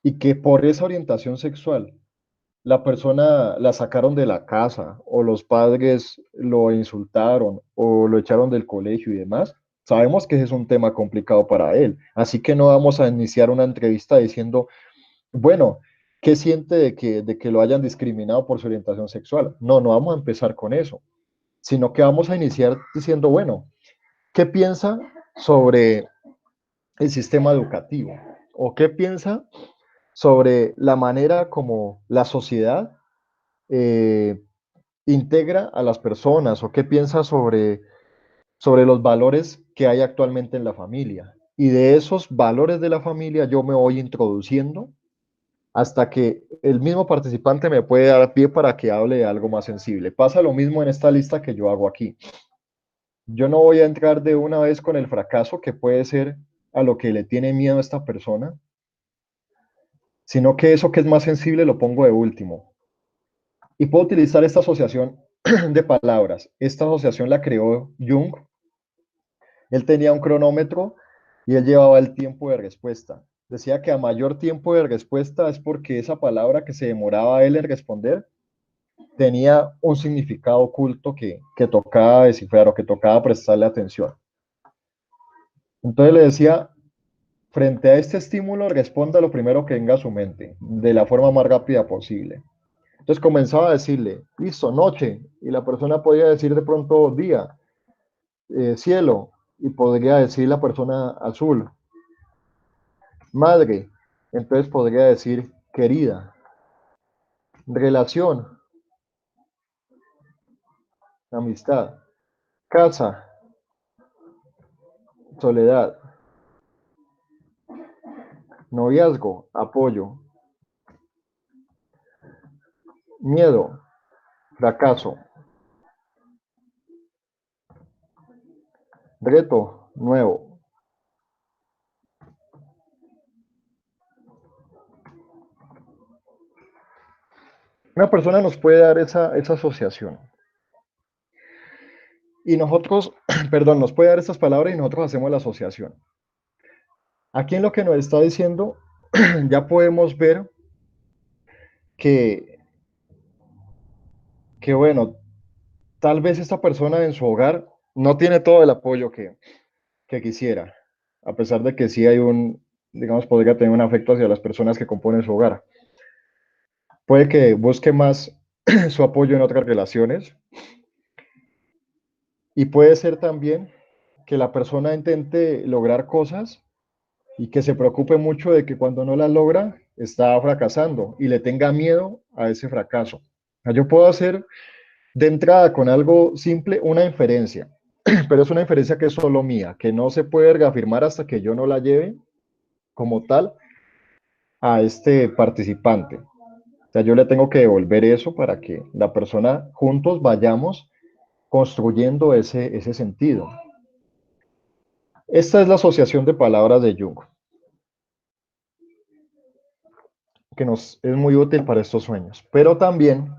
y que por esa orientación sexual la persona la sacaron de la casa o los padres lo insultaron o lo echaron del colegio y demás, sabemos que ese es un tema complicado para él. Así que no vamos a iniciar una entrevista diciendo, bueno, ¿qué siente de que lo hayan discriminado por su orientación sexual? No, no vamos a empezar con eso, sino que vamos a iniciar diciendo, bueno, ¿qué piensa sobre el sistema educativo? ¿O qué piensa sobre la manera como la sociedad eh, integra a las personas? ¿O qué piensa sobre los valores que hay actualmente en la familia? Y de esos valores de la familia yo me voy introduciendo hasta que el mismo participante me puede dar pie para que hable de algo más sensible. Pasa lo mismo en esta lista que yo hago aquí. Yo no voy a entrar de una vez con el fracaso, que puede ser a lo que le tiene miedo a esta persona, sino que eso que es más sensible lo pongo de último. Y puedo utilizar esta asociación de palabras. Esta asociación la creó Jung. Él tenía un cronómetro y él llevaba el tiempo de respuesta. Decía que a mayor tiempo de respuesta es porque esa palabra que se demoraba él en responder tenía un significado oculto que tocaba descifrar o que tocaba prestarle atención. Entonces le decía, frente a este estímulo, responda lo primero que venga a su mente, de la forma más rápida posible. Entonces comenzaba a decirle, listo, noche, y la persona podía decir de pronto día, cielo, y podría decir la persona azul, madre, entonces podría decir querida, relación, amistad, casa, soledad, noviazgo, apoyo. miedo, fracaso, reto, nuevo. Una persona nos puede dar esa asociación y nosotros, perdón, nos puede dar estas palabras y nosotros hacemos la asociación. Aquí en lo que nos está diciendo, ya podemos ver que, que bueno, tal vez esta persona en su hogar no tiene todo el apoyo que quisiera, a pesar de que sí hay digamos, podría tener un afecto hacia las personas que componen su hogar. Puede que busque más su apoyo en otras relaciones y puede ser también que la persona intente lograr cosas y que se preocupe mucho de que cuando no las logra está fracasando y le tenga miedo a ese fracaso. Yo puedo hacer de entrada con algo simple una inferencia, pero es una inferencia que es solo mía, que no se puede reafirmar hasta que yo no la lleve como tal a este participante. O sea, yo le tengo que devolver eso para que la persona juntos vayamos construyendo ese sentido. Esta es la asociación de palabras de Jung, que nos es muy útil para estos sueños. Pero también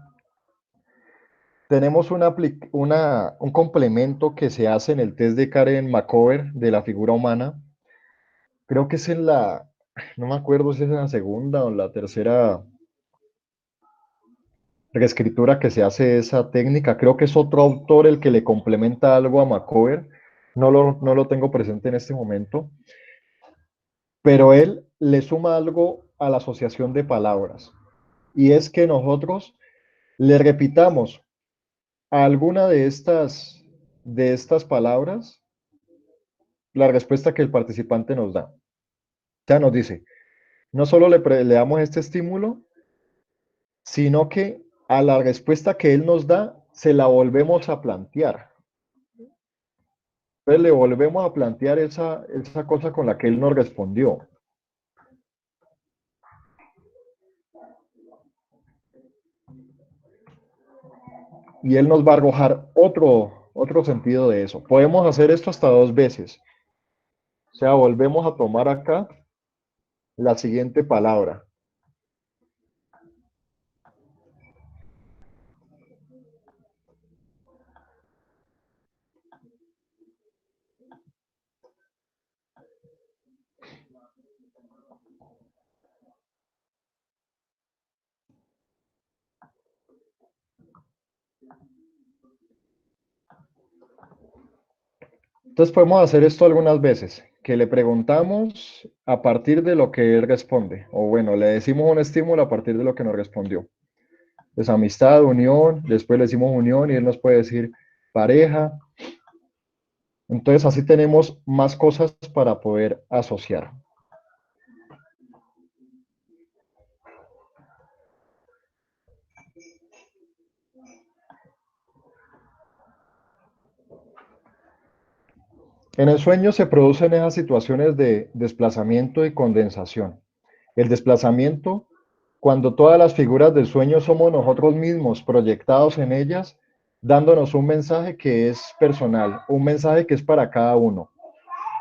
tenemos un complemento que se hace en el test de Karen McCover de la figura humana. Creo que es no me acuerdo si es en la segunda o en la tercera reescritura que se hace esa técnica. Creo que es otro autor el que le complementa algo a McCover. No lo tengo presente en este momento, pero él le suma algo a la asociación de palabras. Y es que nosotros le repitamos a alguna de estas palabras la respuesta que el participante nos da. O sea, nos dice, no solo le damos este estímulo, sino que a la respuesta que él nos da se la volvemos a plantear. Entonces le volvemos a plantear esa cosa con la que él nos respondió. Y él nos va a arrojar otro sentido de eso. Podemos hacer esto hasta dos veces. O sea, volvemos a tomar acá la siguiente palabra. Entonces podemos hacer esto algunas veces, que le preguntamos a partir de lo que él responde, o bueno, le decimos un estímulo a partir de lo que nos respondió. Pues amistad, unión, después le decimos unión y él nos puede decir pareja. Entonces así tenemos más cosas para poder asociar. En el sueño se producen esas situaciones de desplazamiento y condensación. El desplazamiento, cuando todas las figuras del sueño somos nosotros mismos proyectados en ellas, dándonos un mensaje que es personal, un mensaje que es para cada uno.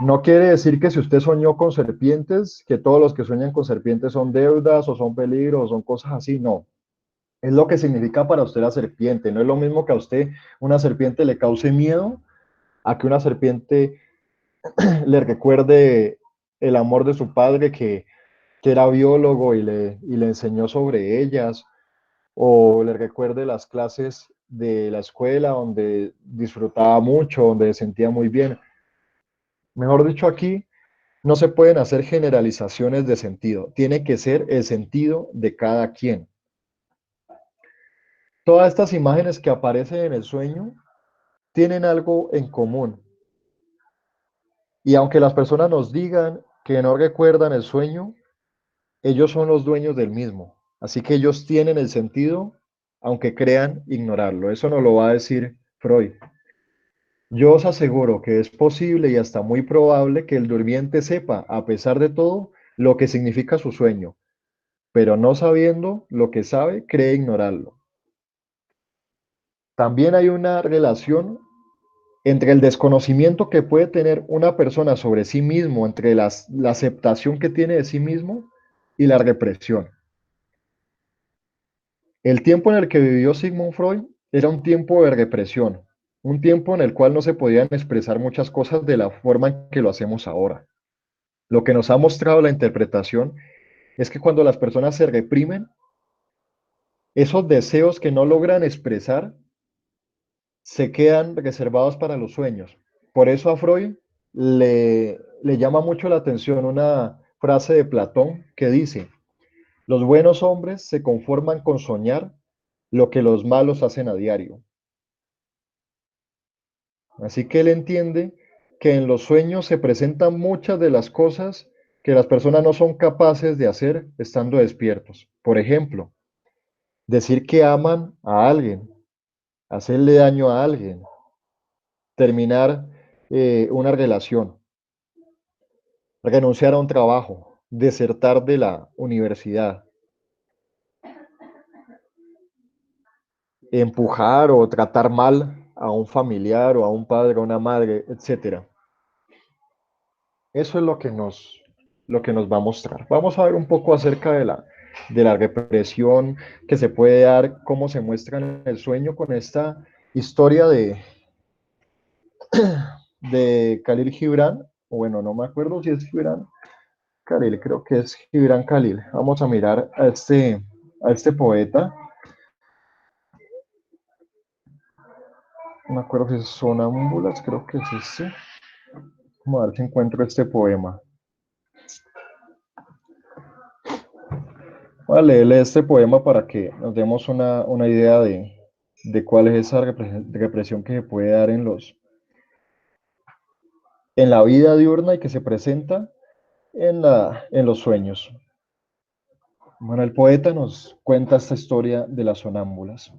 No quiere decir que si usted soñó con serpientes, que todos los que sueñan con serpientes son deudas o son peligros o son cosas así, no. Es lo que significa para usted la serpiente. No es lo mismo que a usted una serpiente le cause miedo a que una serpiente le recuerde el amor de su padre que era biólogo y le enseñó sobre ellas, o le recuerde las clases de la escuela donde disfrutaba mucho, donde se sentía muy bien. Mejor dicho, aquí no se pueden hacer generalizaciones de sentido, tiene que ser el sentido de cada quien. Todas estas imágenes que aparecen en el sueño tienen algo en común. Y aunque las personas nos digan que no recuerdan el sueño, ellos son los dueños del mismo. Así que ellos tienen el sentido, aunque crean ignorarlo. Eso nos lo va a decir Freud. Yo os aseguro que es posible y hasta muy probable que el durmiente sepa, a pesar de todo, lo que significa su sueño, pero no sabiendo lo que sabe, cree ignorarlo. También hay una relación entre el desconocimiento que puede tener una persona sobre sí mismo, entre la aceptación que tiene de sí mismo y la represión. El tiempo en el que vivió Sigmund Freud era un tiempo de represión, un tiempo en el cual no se podían expresar muchas cosas de la forma en que lo hacemos ahora. Lo que nos ha mostrado la interpretación es que cuando las personas se reprimen, esos deseos que no logran expresar se quedan reservados para los sueños. Por eso a Freud le llama mucho la atención una frase de Platón que dice, los buenos hombres se conforman con soñar lo que los malos hacen a diario. Así que él entiende que en los sueños se presentan muchas de las cosas que las personas no son capaces de hacer estando despiertos. Por ejemplo, decir que aman a alguien, hacerle daño a alguien, terminar una relación, renunciar a un trabajo, desertar de la universidad, empujar o tratar mal a un familiar o a un padre o una madre, etcétera. Eso es lo que nos va a mostrar. Vamos a ver un poco acerca de la represión que se puede dar, cómo se muestra en el sueño con esta historia de Khalil Gibran, o bueno, no me acuerdo si es Gibran Khalil, creo que es Gibran Khalil. Vamos a mirar a este poeta, no me acuerdo si es Sonámbulas, creo que es este. Vamos a ver si encuentro este poema. Voy a leerle este poema para que nos demos una idea de cuál es esa represión que se puede dar en la vida diurna y que se presenta en los sueños. Bueno, el poeta nos cuenta esta historia de las sonámbulas.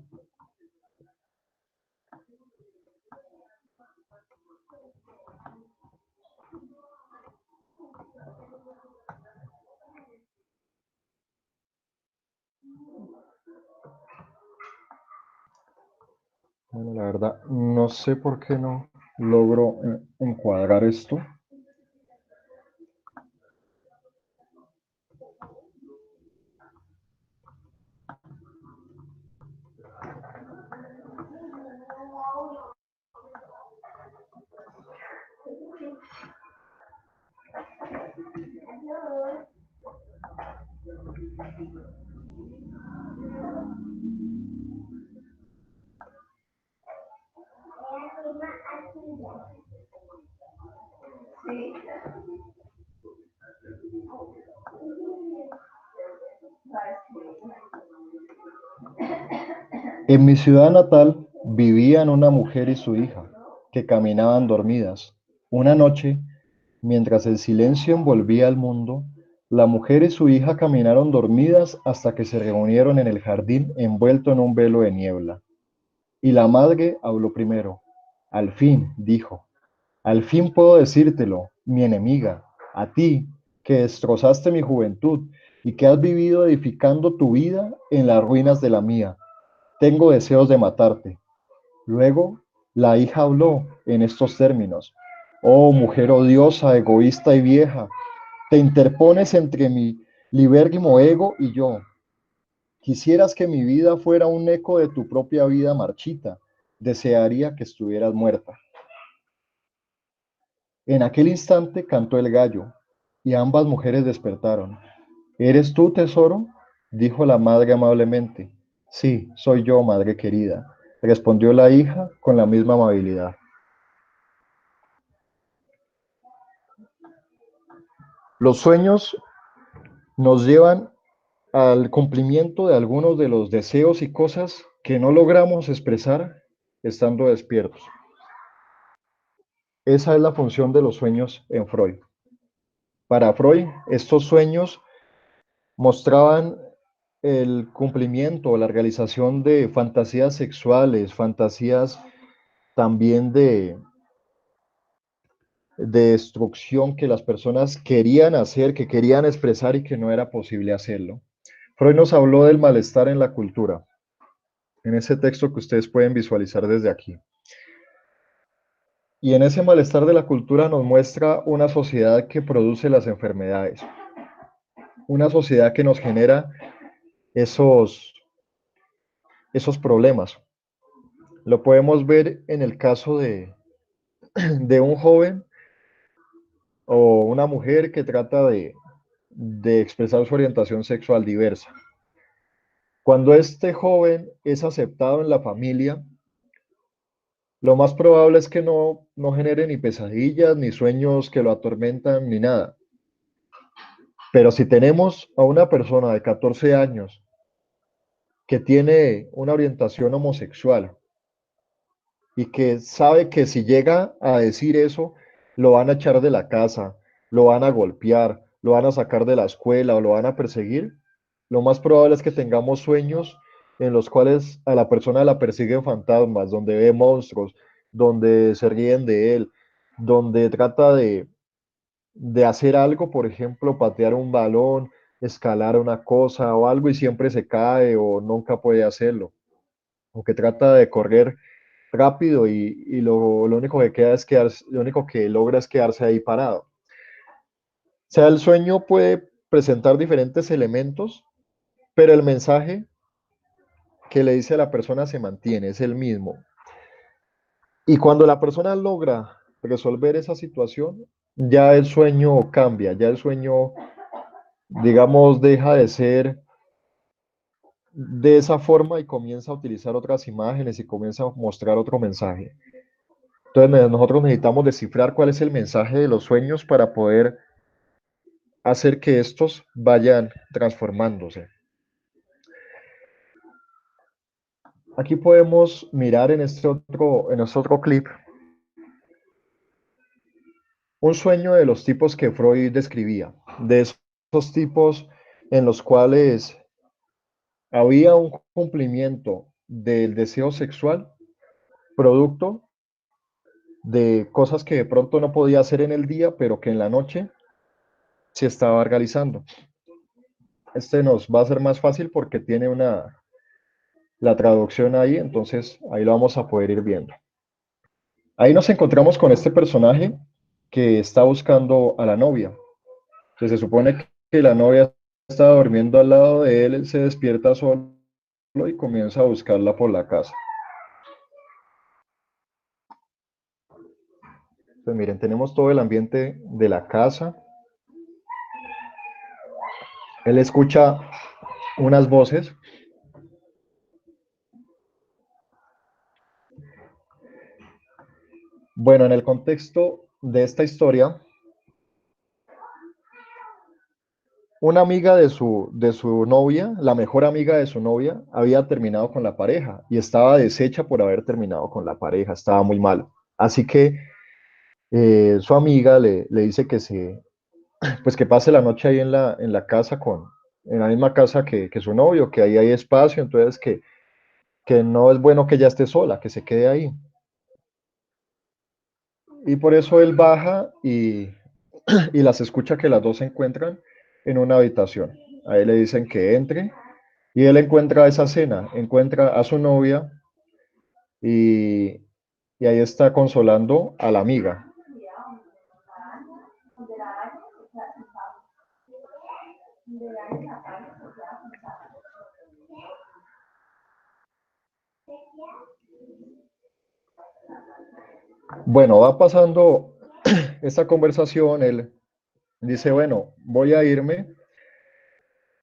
Bueno, la verdad, no sé por qué no logro encuadrar esto. En mi ciudad natal vivían una mujer y su hija, que caminaban dormidas. Una noche, mientras el silencio envolvía al mundo, la mujer y su hija caminaron dormidas hasta que se reunieron en el jardín envuelto en un velo de niebla. Y la madre habló primero. Al fin, dijo, al fin puedo decírtelo, mi enemiga, a ti, que destrozaste mi juventud y que has vivido edificando tu vida en las ruinas de la mía. Tengo deseos de matarte. Luego, la hija habló en estos términos. Oh, mujer odiosa, egoísta y vieja, te interpones entre mi libérrimo ego y yo. Quisieras que mi vida fuera un eco de tu propia vida marchita. Desearía que estuvieras muerta. En aquel instante cantó el gallo, y ambas mujeres despertaron. ¿Eres tú, tesoro? Dijo la madre amablemente. Sí, soy yo, madre querida, respondió la hija con la misma amabilidad. Los sueños nos llevan al cumplimiento de algunos de los deseos y cosas que no logramos expresar estando despiertos. Esa es la función de los sueños en Freud. Para Freud, estos sueños mostraban el cumplimiento, la realización de fantasías sexuales, fantasías también de destrucción que las personas querían hacer, que querían expresar y que no era posible hacerlo. Freud nos habló del malestar en la cultura. en ese texto que ustedes pueden visualizar desde aquí. Y en ese malestar de la cultura nos muestra una sociedad que produce las enfermedades, una sociedad que nos genera esos, esos problemas. Lo podemos ver en el caso de un joven o una mujer que trata de expresar su orientación sexual diversa. Cuando este joven es aceptado en la familia, lo más probable es que no genere ni pesadillas, ni sueños que lo atormentan, ni nada. Pero si tenemos a una persona de 14 años que tiene una orientación homosexual y que sabe que si llega a decir eso, lo van a echar de la casa, lo van a golpear, lo van a sacar de la escuela o lo van a perseguir, lo más probable es que tengamos sueños en los cuales a la persona la persiguen fantasmas, donde ve monstruos, donde se ríen de él, donde trata de hacer algo, por ejemplo, patear un balón, escalar una cosa o algo y siempre se cae o nunca puede hacerlo, o que trata de correr rápido y lo único que queda es quedarse, lo único que logra es quedarse ahí parado. O sea, el sueño puede presentar diferentes elementos, pero el mensaje que le dice a la persona se mantiene, es el mismo. Y cuando la persona logra resolver esa situación, ya el sueño cambia, ya el sueño, digamos, deja de ser de esa forma y comienza a utilizar otras imágenes y comienza a mostrar otro mensaje. Entonces nosotros necesitamos descifrar cuál es el mensaje de los sueños para poder hacer que estos vayan transformándose. Aquí podemos mirar en este otro clip un sueño de los tipos que Freud describía, de esos tipos en los cuales había un cumplimiento del deseo sexual producto de cosas que de pronto no podía hacer en el día, pero que en la noche se estaba realizando. Este nos va a ser más fácil porque tiene la traducción ahí, entonces ahí lo vamos a poder ir viendo. Ahí nos encontramos con este personaje que está buscando a la novia. Entonces se supone que la novia está durmiendo al lado de él, se despierta solo y comienza a buscarla por la casa. Pues miren, tenemos todo el ambiente de la casa. Él escucha unas voces. Bueno, en el contexto de esta historia, una amiga de su novia, la mejor amiga de su novia, había terminado con la pareja y estaba deshecha por haber terminado con la pareja, estaba muy mal. Así que su amiga le dice pues que pase la noche ahí en la casa en la misma casa que su novio, que ahí hay espacio, entonces que no es bueno que ella esté sola, que se quede ahí. Y por eso él baja y las escucha que las dos se encuentran en una habitación. A él le dicen que entre y él encuentra esa cena, encuentra a su novia y, y ahí está consolando a la amiga. Bueno, va pasando esta conversación, él dice, bueno, voy a irme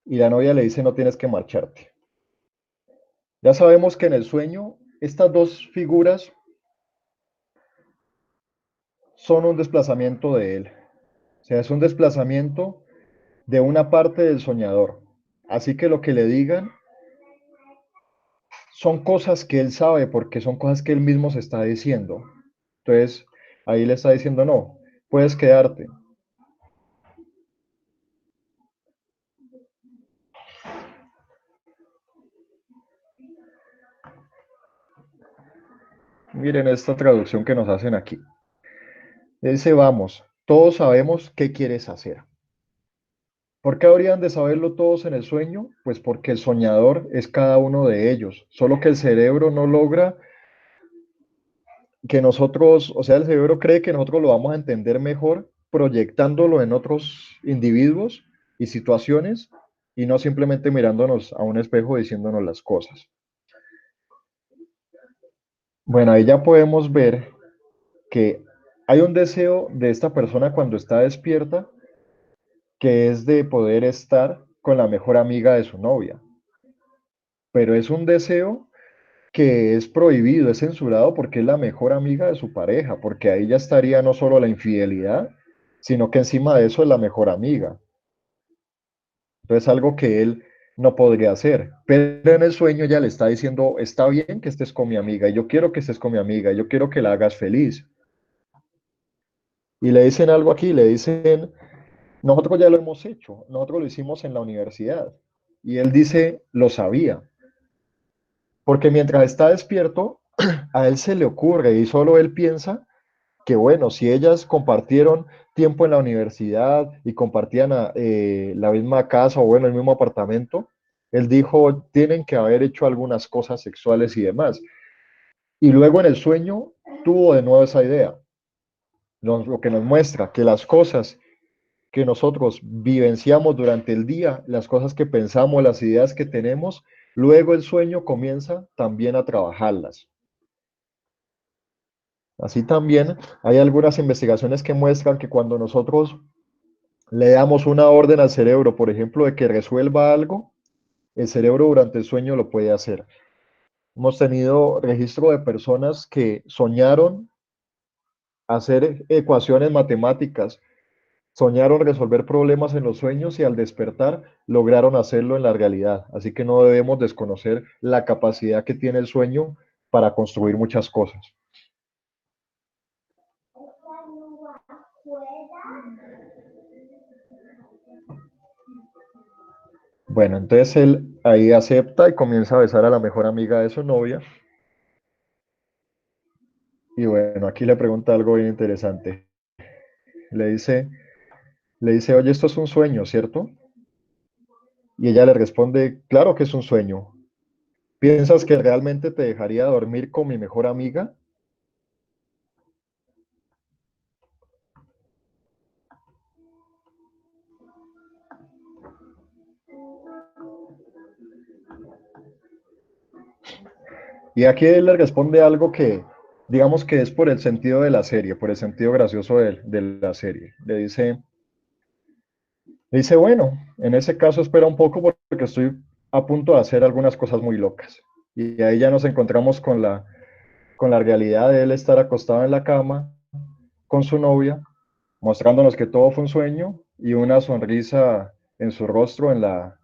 y la novia le dice, no tienes que marcharte. Ya sabemos que en el sueño estas dos figuras son un desplazamiento de él. O sea, es un desplazamiento de una parte del soñador. Así que lo que le digan son cosas que él sabe porque son cosas que él mismo se está diciendo. Entonces, ahí le está diciendo, no, puedes quedarte. Miren esta traducción que nos hacen aquí. Dice, vamos, todos sabemos qué quieres hacer. ¿Por qué habrían de saberlo todos en el sueño? Pues porque el soñador es cada uno de ellos, solo que el cerebro no logra que nosotros, o sea, el cerebro cree que nosotros lo vamos a entender mejor proyectándolo en otros individuos y situaciones y no simplemente mirándonos a un espejo diciéndonos las cosas. Bueno, ahí ya podemos ver que hay un deseo de esta persona cuando está despierta que es de poder estar con la mejor amiga de su novia, pero es un deseo que es prohibido, es censurado porque es la mejor amiga de su pareja, porque ahí ya estaría no solo la infidelidad, sino que encima de eso es la mejor amiga. Entonces algo que él no podría hacer. Pero en el sueño ya le está diciendo, está bien que estés con mi amiga, y yo quiero que estés con mi amiga, y yo quiero que la hagas feliz. Y le dicen algo aquí, le dicen, nosotros ya lo hemos hecho, nosotros lo hicimos en la universidad. Y él dice, lo sabía, porque mientras está despierto, a él se le ocurre y solo él piensa que bueno, si ellas compartieron tiempo en la universidad y compartían la misma casa o bueno, el mismo apartamento, él dijo, tienen que haber hecho algunas cosas sexuales y demás. Y luego en el sueño tuvo de nuevo esa idea, lo que nos muestra que las cosas que nosotros vivenciamos durante el día, las cosas que pensamos, las ideas que tenemos, luego el sueño comienza también a trabajarlas. Así también hay algunas investigaciones que muestran que cuando nosotros le damos una orden al cerebro, por ejemplo, de que resuelva algo, el cerebro durante el sueño lo puede hacer. Hemos tenido registro de personas que soñaron hacer ecuaciones matemáticas, soñaron resolver problemas en los sueños y al despertar lograron hacerlo en la realidad. Así que no debemos desconocer la capacidad que tiene el sueño para construir muchas cosas. Bueno, entonces él ahí acepta y comienza a besar a la mejor amiga de su novia. Y bueno, aquí le pregunta algo bien interesante. Le dice, le dice, oye, esto es un sueño, ¿cierto? Y ella le responde, claro que es un sueño. ¿Piensas que realmente te dejaría dormir con mi mejor amiga? Y aquí él le responde algo que, digamos que es por el sentido de la serie, por el sentido gracioso de la serie. Le dice, bueno, en ese caso espera un poco porque estoy a punto de hacer algunas cosas muy locas. Y ahí ya nos encontramos con la realidad de él estar acostado en la cama con su novia, mostrándonos que todo fue un sueño y una sonrisa en su rostro en la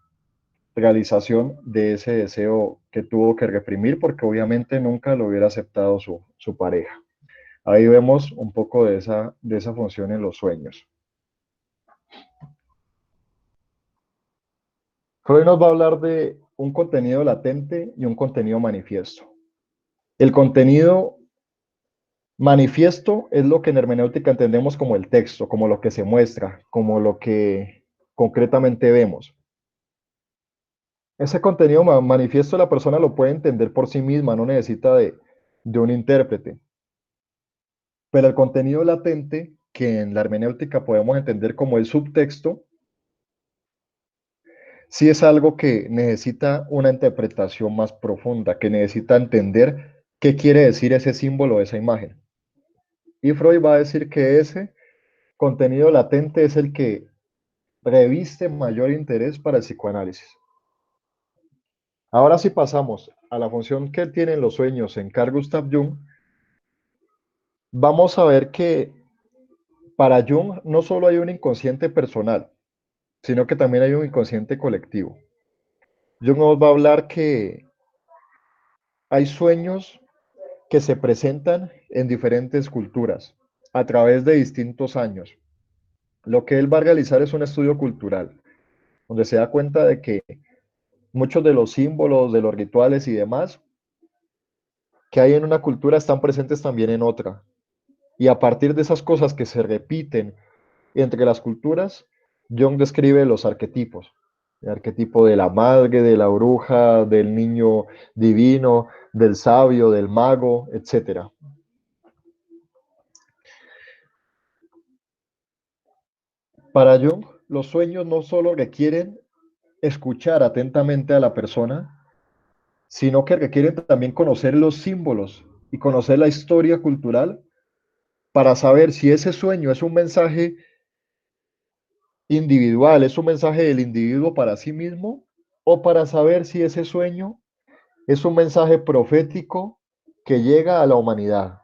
realización de ese deseo que tuvo que reprimir porque obviamente nunca lo hubiera aceptado su pareja. Ahí vemos un poco de esa función en los sueños. Freud nos va a hablar de un contenido latente y un contenido manifiesto. El contenido manifiesto es lo que en hermenéutica entendemos como el texto, como lo que se muestra, como lo que concretamente vemos. Ese contenido manifiesto la persona lo puede entender por sí misma, no necesita de un intérprete. Pero el contenido latente, que en la hermenéutica podemos entender como el subtexto, sí es algo que necesita una interpretación más profunda, que necesita entender qué quiere decir ese símbolo, esa imagen. Y Freud va a decir que ese contenido latente es el que reviste mayor interés para el psicoanálisis. Ahora sí pasamos a la función que tienen los sueños en Carl Gustav Jung. Vamos a ver que para Jung no solo hay un inconsciente personal, sino que también hay un inconsciente colectivo. Jung nos va a hablar que hay sueños que se presentan en diferentes culturas a través de distintos años. Lo que él va a realizar es un estudio cultural, donde se da cuenta de que muchos de los símbolos, de los rituales y demás que hay en una cultura están presentes también en otra. Y a partir de esas cosas que se repiten entre las culturas, Jung describe los arquetipos, el arquetipo de la madre, de la bruja, del niño divino, del sabio, del mago, etcétera. Para Jung, los sueños no solo requieren escuchar atentamente a la persona, sino que requieren también conocer los símbolos y conocer la historia cultural para saber si ese sueño es un mensaje individual, es un mensaje del individuo para sí mismo, o para saber si ese sueño es un mensaje profético que llega a la humanidad.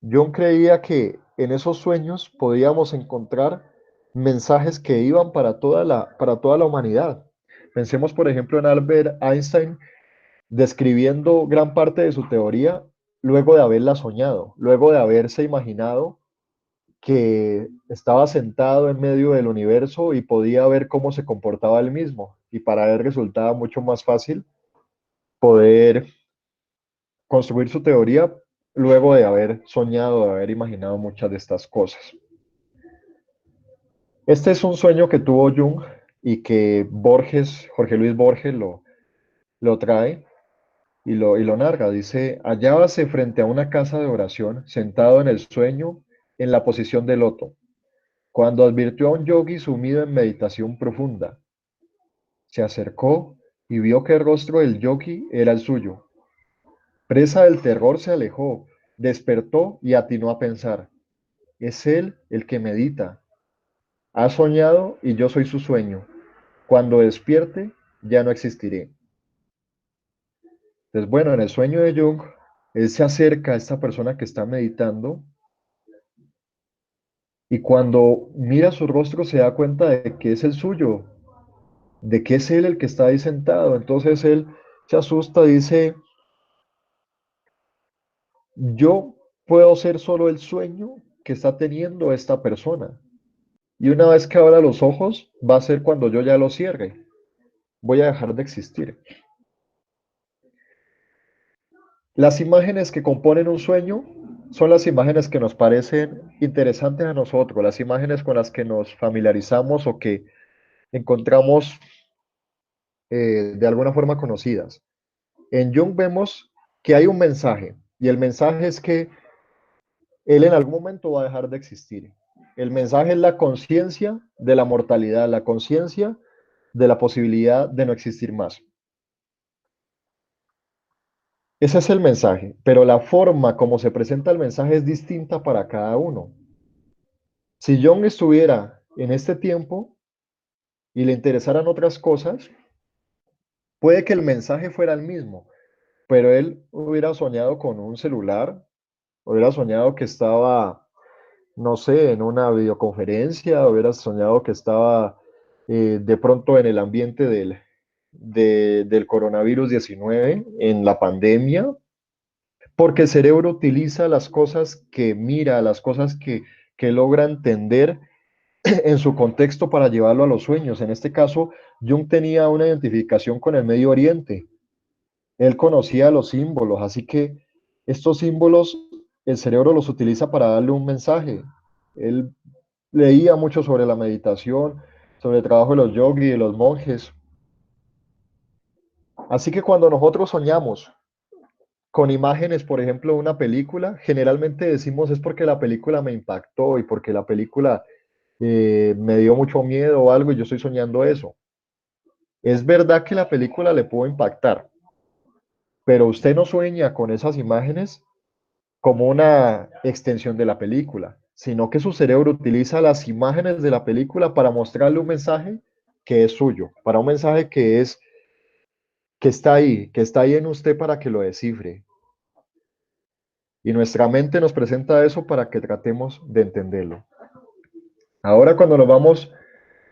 Yo creía que en esos sueños podíamos encontrar mensajes que iban para toda la humanidad. Pensemos, por ejemplo, en Albert Einstein describiendo gran parte de su teoría luego de haberla soñado, luego de haberse imaginado que estaba sentado en medio del universo y podía ver cómo se comportaba él mismo. Y para él resultaba mucho más fácil poder construir su teoría luego de haber soñado, de haber imaginado muchas de estas cosas. Este es un sueño que tuvo Jung y que Borges, Jorge Luis Borges, lo trae y lo narra. Dice, hallábase frente a una casa de oración, sentado en el sueño, en la posición de loto, cuando advirtió a un yogi sumido en meditación profunda. Se acercó y vio que el rostro del yogi era el suyo. Presa del terror se alejó, despertó y atinó a pensar. Es él el que medita. Ha soñado y yo soy su sueño. Cuando despierte, ya no existiré. Entonces, bueno, en el sueño de Jung, él se acerca a esta persona que está meditando y cuando mira su rostro se da cuenta de que es el suyo, de que es él el que está ahí sentado. Entonces él se asusta, dice, yo puedo ser solo el sueño que está teniendo esta persona. Y una vez que abra los ojos, va a ser cuando yo ya lo cierre. Voy a dejar de existir. Las imágenes que componen un sueño son las imágenes que nos parecen interesantes a nosotros, las imágenes con las que nos familiarizamos o que encontramos de alguna forma conocidas. En Jung vemos que hay un mensaje y el mensaje es que él en algún momento va a dejar de existir. El mensaje es la conciencia de la mortalidad, la conciencia de la posibilidad de no existir más. Ese es el mensaje, pero la forma como se presenta el mensaje es distinta para cada uno. Si John estuviera en este tiempo y le interesaran otras cosas, puede que el mensaje fuera el mismo, pero él hubiera soñado con un celular, hubiera soñado que estaba, no sé, en una videoconferencia, hubiera soñado que estaba de pronto en el ambiente del coronavirus 19, en la pandemia, porque el cerebro utiliza las cosas que mira, las cosas que logra entender en su contexto para llevarlo a los sueños. En este caso, Jung tenía una identificación con el Medio Oriente. Él conocía los símbolos, así que estos símbolos el cerebro los utiliza para darle un mensaje. Él leía mucho sobre la meditación, sobre el trabajo de los yogis y de los monjes. Así que cuando nosotros soñamos con imágenes, por ejemplo, de una película, generalmente decimos es porque la película me impactó y porque la película me dio mucho miedo o algo y yo estoy soñando eso. Es verdad que la película le pudo impactar, pero usted no sueña con esas imágenes como una extensión de la película, sino que su cerebro utiliza las imágenes de la película para mostrarle un mensaje que es suyo, para un mensaje que está ahí en usted para que lo descifre. Y nuestra mente nos presenta eso para que tratemos de entenderlo. Ahora cuando nos vamos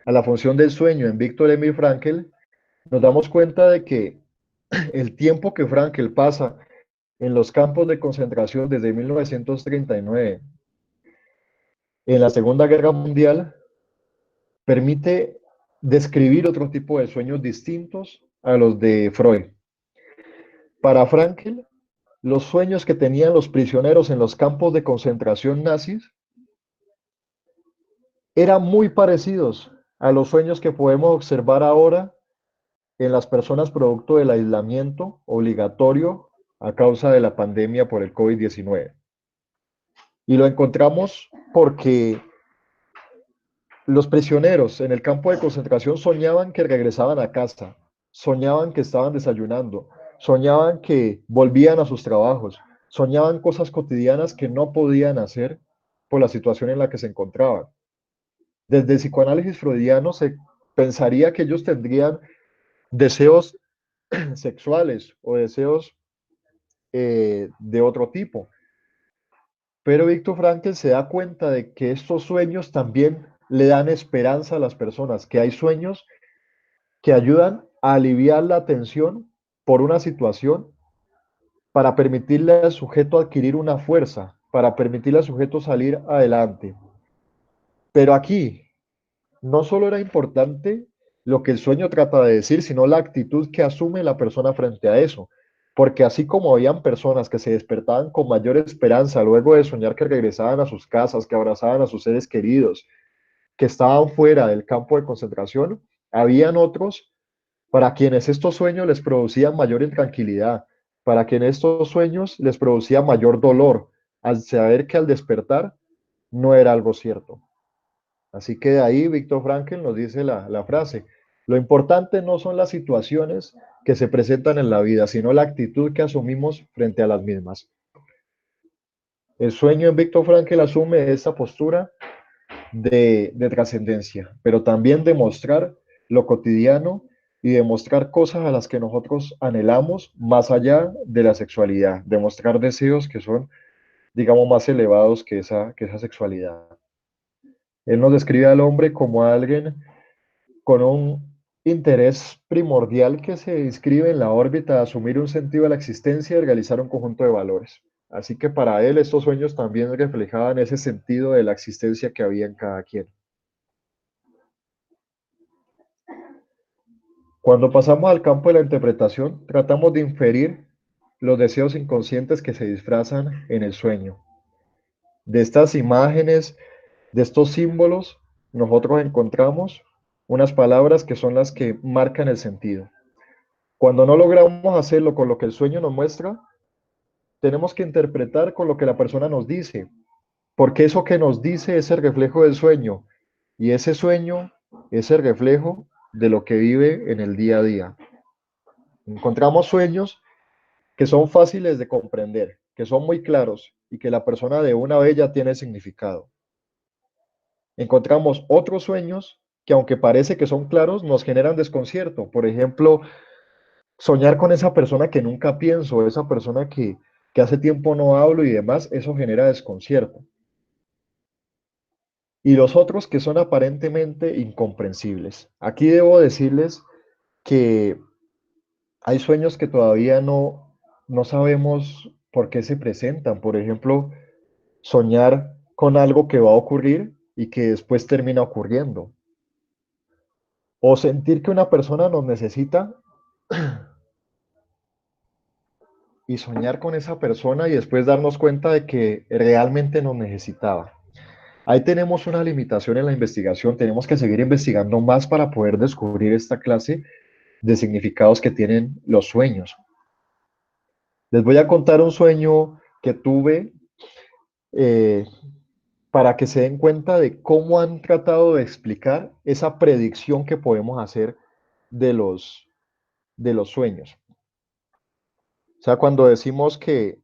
a la función del sueño en Víctor Emil Frankl, nos damos cuenta de que el tiempo que Frankl pasa en los campos de concentración desde 1939 en la Segunda Guerra Mundial permite describir otro tipo de sueños distintos a los de Freud. Para Frankl, los sueños que tenían los prisioneros en los campos de concentración nazis eran muy parecidos a los sueños que podemos observar ahora en las personas producto del aislamiento obligatorio a causa de la pandemia por el COVID-19. Y lo encontramos porque los prisioneros en el campo de concentración soñaban que regresaban a casa, soñaban que estaban desayunando, soñaban que volvían a sus trabajos, soñaban cosas cotidianas que no podían hacer por la situación en la que se encontraban. Desde el psicoanálisis freudiano se pensaría que ellos tendrían deseos sexuales o deseos de otro tipo. Pero Víctor Frankl se da cuenta de que estos sueños también le dan esperanza a las personas, que hay sueños que ayudan a aliviar la tensión por una situación para permitirle al sujeto adquirir una fuerza, para permitirle al sujeto salir adelante. Pero aquí no solo era importante lo que el sueño trata de decir, sino la actitud que asume la persona frente a eso. Porque así como habían personas que se despertaban con mayor esperanza luego de soñar que regresaban a sus casas, que abrazaban a sus seres queridos, que estaban fuera del campo de concentración, habían otros para quienes estos sueños les producían mayor intranquilidad, para quienes estos sueños les producía mayor dolor, al saber que al despertar no era algo cierto. Así que de ahí Víctor Frankl nos dice la frase, lo importante no son las situaciones que se presentan en la vida, sino la actitud que asumimos frente a las mismas. El sueño en Víctor Frankl asume esta postura de trascendencia, pero también de mostrar lo cotidiano y de mostrar cosas a las que nosotros anhelamos más allá de la sexualidad, de mostrar deseos que son, digamos, más elevados que esa sexualidad. Él nos describe al hombre como alguien con un interés primordial que se inscribe en la órbita de asumir un sentido de la existencia y realizar un conjunto de valores. Así que para él estos sueños también reflejaban ese sentido de la existencia que había en cada quien. Cuando pasamos al campo de la interpretación, tratamos de inferir los deseos inconscientes que se disfrazan en el sueño. De estas imágenes, de estos símbolos, nosotros encontramos unas palabras que son las que marcan el sentido. Cuando no logramos hacerlo con lo que el sueño nos muestra, tenemos que interpretar con lo que la persona nos dice, porque eso que nos dice es el reflejo del sueño y ese sueño es el reflejo de lo que vive en el día a día. Encontramos sueños que son fáciles de comprender, que son muy claros y que la persona de una vez ya tiene significado. Encontramos otros sueños que aunque parece que son claros, nos generan desconcierto. Por ejemplo, soñar con esa persona que nunca pienso, esa persona que hace tiempo no hablo y demás, eso genera desconcierto. Y los otros que son aparentemente incomprensibles. Aquí debo decirles que hay sueños que todavía no sabemos por qué se presentan. Por ejemplo, soñar con algo que va a ocurrir y que después termina ocurriendo. O sentir que una persona nos necesita y soñar con esa persona y después darnos cuenta de que realmente nos necesitaba. Ahí tenemos una limitación en la investigación, tenemos que seguir investigando más para poder descubrir esta clase de significados que tienen los sueños. Les voy a contar un sueño que tuve eh, para que se den cuenta de cómo han tratado de explicar esa predicción que podemos hacer de de los sueños. O sea, cuando decimos que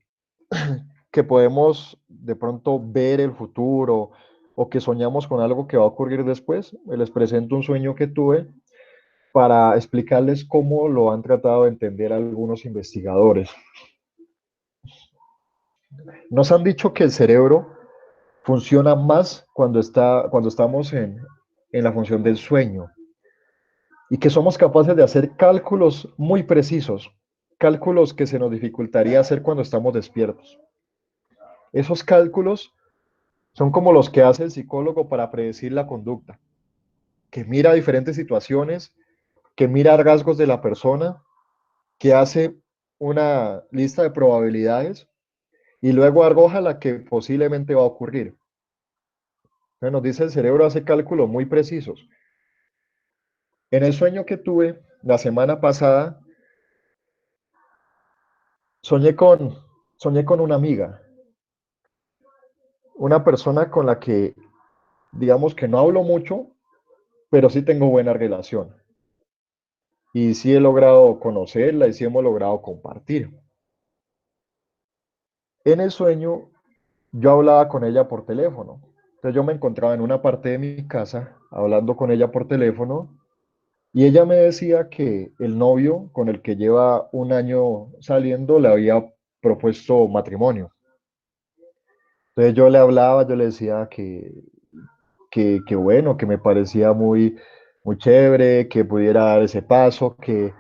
podemos de pronto ver el futuro o que soñamos con algo que va a ocurrir después, les presento un sueño que tuve para explicarles cómo lo han tratado de entender algunos investigadores. Nos han dicho que el cerebro funciona más cuando estamos en la función del sueño y que somos capaces de hacer cálculos muy precisos, cálculos que se nos dificultaría hacer cuando estamos despiertos. Esos cálculos son como los que hace el psicólogo para predecir la conducta, que mira diferentes situaciones, que mira rasgos de la persona, que hace una lista de probabilidades y luego arroja la que posiblemente va a ocurrir. Entonces nos dice el cerebro hace cálculos muy precisos. En el sueño que tuve la semana pasada, soñé con, soñé con una persona con la que, digamos que no hablo mucho, pero sí tengo buena relación. Y sí he logrado conocerla y sí hemos logrado compartir. En el sueño yo hablaba con ella por teléfono. Entonces yo me encontraba en una parte de mi casa hablando con ella por teléfono y ella me decía que el novio con el que lleva un año saliendo le había propuesto matrimonio. Entonces yo le hablaba, yo le decía que bueno, que me parecía muy chévere, que pudiera dar ese paso, que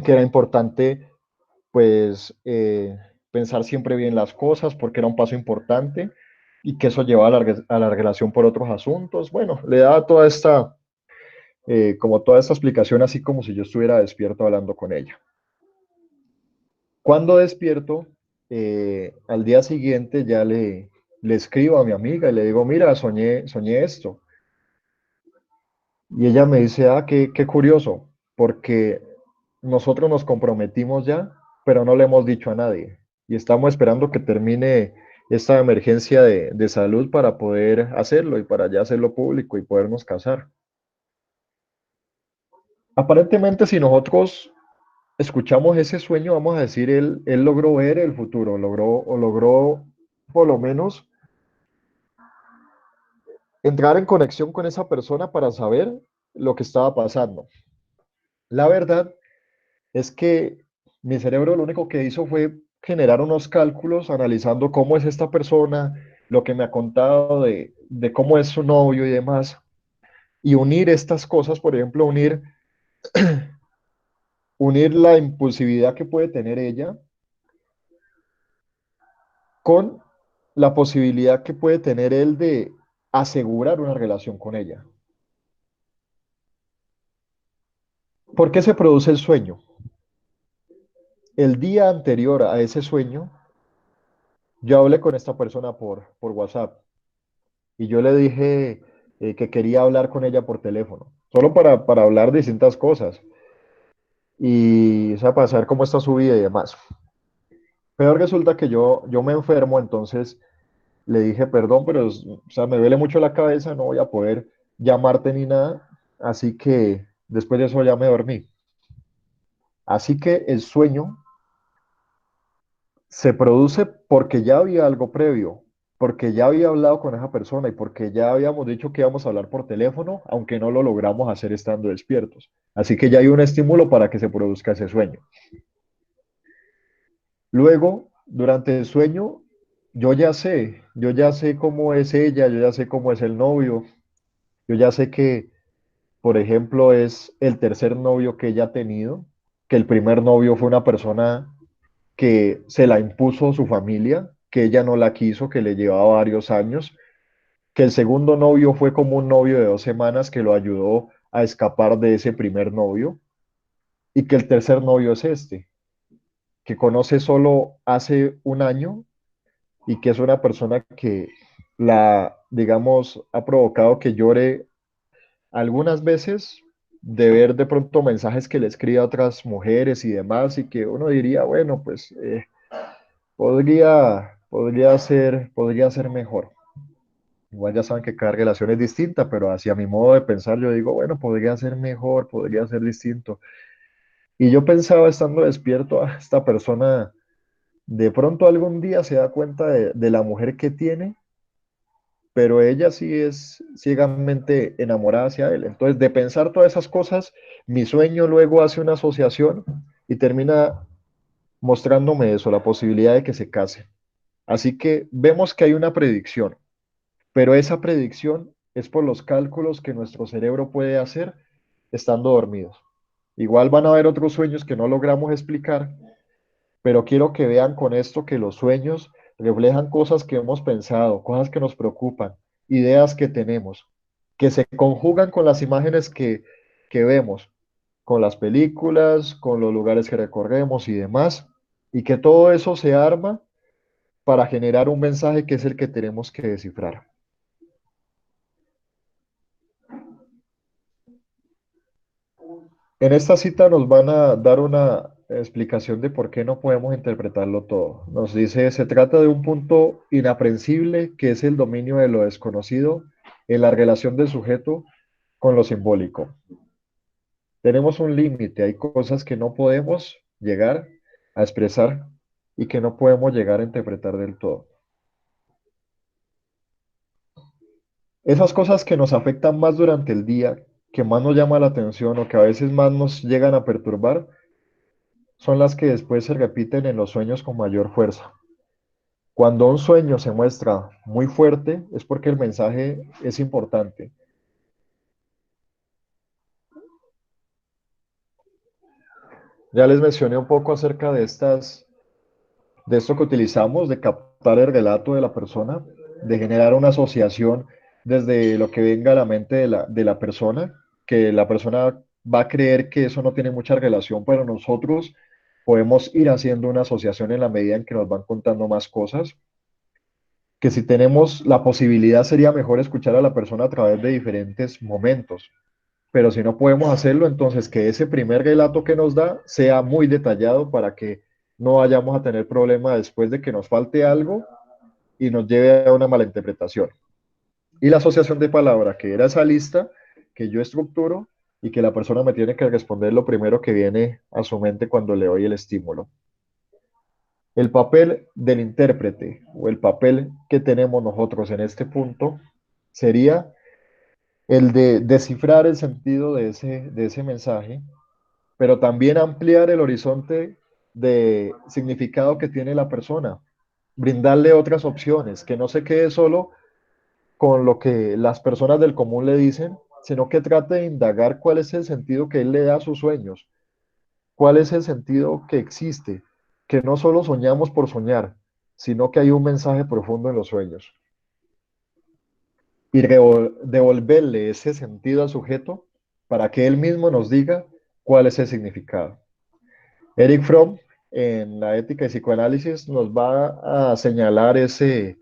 era importante pues pensar siempre bien las cosas porque era un paso importante y que eso llevaba a la relación por otros asuntos. Bueno, le daba como toda esta explicación así como si yo estuviera despierto hablando con ella. Cuando despierto, al día siguiente ya le escribo a mi amiga y le digo, mira, soñé esto. Y ella me dice, ah, qué curioso, porque nosotros nos comprometimos ya, pero no le hemos dicho a nadie. Y estamos esperando que termine esta emergencia de salud para poder hacerlo y para ya hacerlo público y podernos casar. Aparentemente, si nosotros escuchamos ese sueño, vamos a decir, él logró ver el futuro, logró por lo menos entrar en conexión con esa persona para saber lo que estaba pasando. La verdad es que mi cerebro lo único que hizo fue generar unos cálculos analizando cómo es esta persona, lo que me ha contado de cómo es su novio y demás, y unir estas cosas, por ejemplo, unir la impulsividad que puede tener ella con la posibilidad que puede tener él de asegurar una relación con ella. ¿Por qué se produce el sueño? El día anterior a ese sueño, yo hablé con esta persona por WhatsApp. Y yo le dije que quería hablar con ella por teléfono, solo para hablar de distintas cosas y o sea, para saber cómo está su vida y demás. Pero resulta que yo me enfermo, entonces le dije, perdón, pero o sea, me duele mucho la cabeza, no voy a poder llamarte ni nada, así que después de eso ya me dormí. Así que el sueño se produce porque ya había algo previo, porque ya había hablado con esa persona y porque ya habíamos dicho que íbamos a hablar por teléfono, aunque no lo logramos hacer estando despiertos. Así que ya hay un estímulo para que se produzca ese sueño. Luego, durante el sueño, yo ya sé cómo es ella, yo ya sé cómo es el novio, yo ya sé que, por ejemplo, es el tercer novio que ella ha tenido, que el primer novio fue una persona que se la impuso su familia, que ella no la quiso, que le llevaba varios años, que el segundo novio fue como un novio de 2 semanas que lo ayudó a escapar de ese primer novio, y que el tercer novio es este, que conoce solo hace un año y que es una persona que digamos, ha provocado que llore algunas veces de ver de pronto mensajes que le escribe a otras mujeres y demás, y que uno diría, bueno, pues podría ser mejor. Igual ya saben que cada relación es distinta, pero hacia mi modo de pensar yo digo, bueno, podría ser mejor, podría ser distinto. Y yo pensaba estando despierto, esta persona de pronto algún día se da cuenta de la mujer que tiene, pero ella sí es ciegamente enamorada hacia él. Entonces, de pensar todas esas cosas, mi sueño luego hace una asociación y termina mostrándome eso, la posibilidad de que se case. Así que vemos que hay una predicción. Pero esa predicción es por los cálculos que nuestro cerebro puede hacer estando dormidos. Igual van a haber otros sueños que no logramos explicar, pero quiero que vean con esto que los sueños reflejan cosas que hemos pensado, cosas que nos preocupan, ideas que tenemos, que se conjugan con las imágenes que vemos, con las películas, con los lugares que recorremos y demás, y que todo eso se arma para generar un mensaje que es el que tenemos que descifrar. En esta cita nos van a dar una explicación de por qué no podemos interpretarlo todo. Nos dice, se trata de un punto inaprensible que es el dominio de lo desconocido en la relación del sujeto con lo simbólico. Tenemos un límite, hay cosas que no podemos llegar a expresar y que no podemos llegar a interpretar del todo. Esas cosas que nos afectan más durante el día, que más nos llama la atención o que a veces más nos llegan a perturbar, son las que después se repiten en los sueños con mayor fuerza. Cuando un sueño se muestra muy fuerte es porque el mensaje es importante. Ya les mencioné un poco acerca de esto que utilizamos, de captar el relato de la persona, de generar una asociación desde lo que venga a la mente de la persona, que la persona va a creer que eso no tiene mucha relación, pero nosotros podemos ir haciendo una asociación en la medida en que nos van contando más cosas, que si tenemos la posibilidad sería mejor escuchar a la persona a través de diferentes momentos, pero si no podemos hacerlo, entonces que ese primer relato que nos da sea muy detallado para que no vayamos a tener problema después de que nos falte algo y nos lleve a una mala interpretación. Y la asociación de palabra, que era esa lista que yo estructuro y que la persona me tiene que responder lo primero que viene a su mente cuando le doy el estímulo. El papel del intérprete o el papel que tenemos nosotros en este punto sería el de descifrar el sentido de ese mensaje, pero también ampliar el horizonte de significado que tiene la persona, brindarle otras opciones, que no se quede solo con lo que las personas del común le dicen, sino que trate de indagar cuál es el sentido que él le da a sus sueños, cuál es el sentido que existe, que no solo soñamos por soñar, sino que hay un mensaje profundo en los sueños. Y devolverle ese sentido al sujeto para que él mismo nos diga cuál es el significado. Eric Fromm, en la ética y psicoanálisis, nos va a señalar ese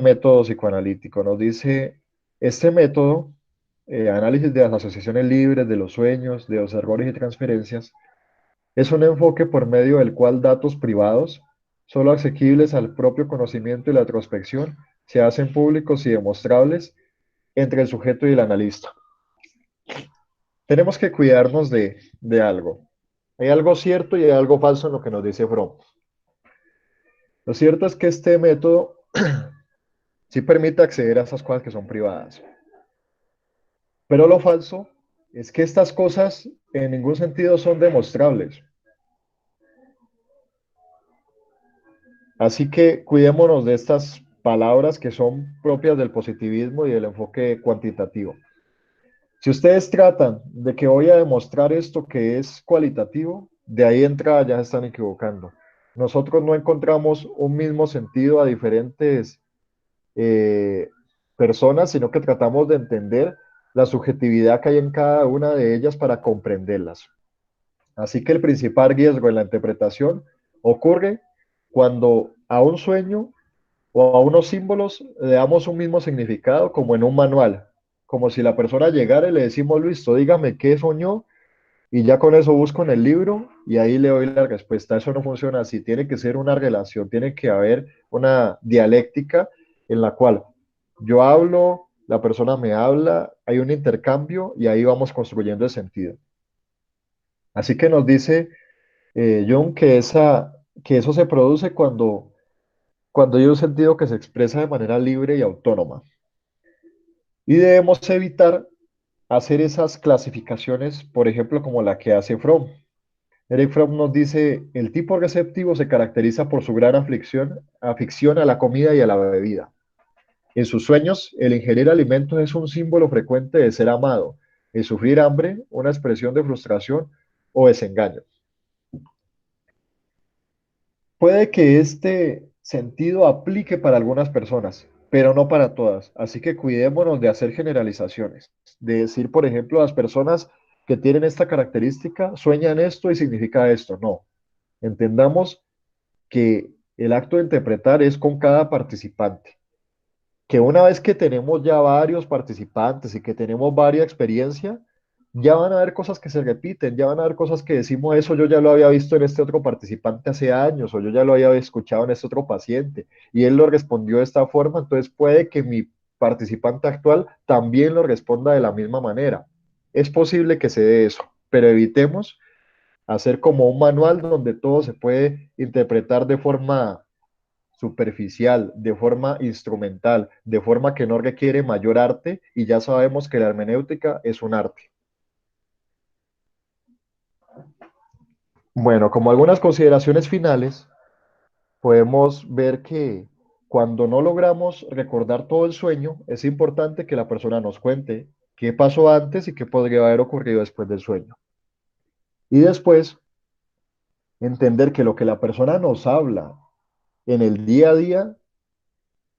método psicoanalítico. Nos dice, este método, análisis de las asociaciones libres, de los sueños, de los errores y transferencias, es un enfoque por medio del cual datos privados, solo asequibles al propio conocimiento y la introspección, se hacen públicos y demostrables entre el sujeto y el analista. Tenemos que cuidarnos de algo. Hay algo cierto y hay algo falso en lo que nos dice Fromm. Lo cierto es que este método sí permite acceder a esas cosas que son privadas. Pero lo falso es que estas cosas en ningún sentido son demostrables. Así que cuidémonos de estas palabras que son propias del positivismo y del enfoque cuantitativo. Si ustedes tratan de que voy a demostrar esto que es cualitativo, de ahí entrada ya se están equivocando. Nosotros no encontramos un mismo sentido a diferentes eh, personas, sino que tratamos de entender la subjetividad que hay en cada una de ellas para comprenderlas. Así que el principal riesgo en la interpretación ocurre cuando a un sueño o a unos símbolos le damos un mismo significado como en un manual, como si la persona llegara y le decimos, listo, dígame qué soñó y ya con eso busco en el libro y ahí le doy la respuesta. Eso no funciona así, tiene que ser una relación, tiene que haber una dialéctica en la cual yo hablo, la persona me habla, hay un intercambio y ahí vamos construyendo el sentido. Así que nos dice Jung que, que eso se produce cuando hay un sentido que se expresa de manera libre y autónoma. Y debemos evitar hacer esas clasificaciones, por ejemplo, como la que hace Fromm. Eric Fromm nos dice, el tipo receptivo se caracteriza por su gran afición a la comida y a la bebida. En sus sueños, el ingerir alimentos es un símbolo frecuente de ser amado, el sufrir hambre, una expresión de frustración o desengaño. Puede que este sentido aplique para algunas personas, pero no para todas. Así que cuidémonos de hacer generalizaciones, de decir, por ejemplo, las personas que tienen esta característica sueñan esto y significa esto. No, entendamos que el acto de interpretar es con cada participante, que una vez que tenemos ya varios participantes y que tenemos varias experiencia, ya van a haber cosas que se repiten, ya van a haber cosas que decimos, eso yo ya lo había visto en este otro participante hace años, o yo ya lo había escuchado en este otro paciente, y él lo respondió de esta forma, entonces puede que mi participante actual también lo responda de la misma manera. Es posible que se dé eso, pero evitemos hacer como un manual donde todo se puede interpretar de forma superficial, de forma instrumental, de forma que no requiere mayor arte, y ya sabemos que la hermenéutica es un arte. Bueno, como algunas consideraciones finales, podemos ver que cuando no logramos recordar todo el sueño, es importante que la persona nos cuente qué pasó antes y qué podría haber ocurrido después del sueño. Y después, entender que lo que la persona nos habla en el día a día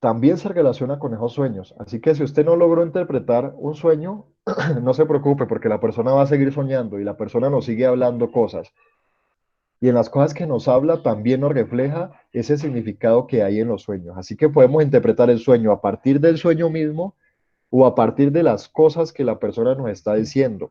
también se relaciona con esos sueños. Así que si usted no logró interpretar un sueño, no se preocupe porque la persona va a seguir soñando y la persona nos sigue hablando cosas. Y en las cosas que nos habla también nos refleja ese significado que hay en los sueños. Así que podemos interpretar el sueño a partir del sueño mismo o a partir de las cosas que la persona nos está diciendo,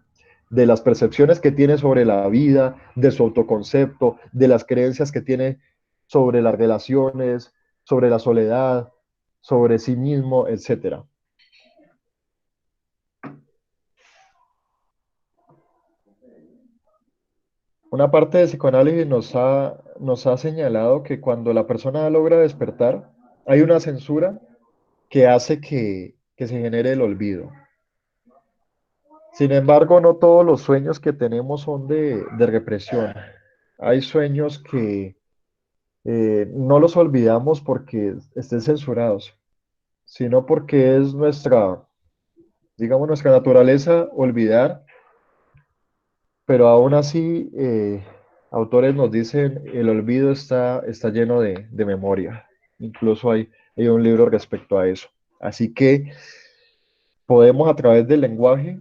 de las percepciones que tiene sobre la vida, de su autoconcepto, de las creencias que tiene sobre las relaciones, sobre la soledad, sobre sí mismo, etcétera. Una parte de psicoanálisis nos ha señalado que cuando la persona logra despertar, hay una censura que hace que se genere el olvido. Sin embargo, no todos los sueños que tenemos son de represión. Hay sueños que no los olvidamos porque estén censurados, sino porque es nuestra, digamos, nuestra naturaleza olvidar, pero aún así, autores nos dicen, el olvido está lleno de memoria. Incluso hay un libro respecto a eso. Así que podemos a través del lenguaje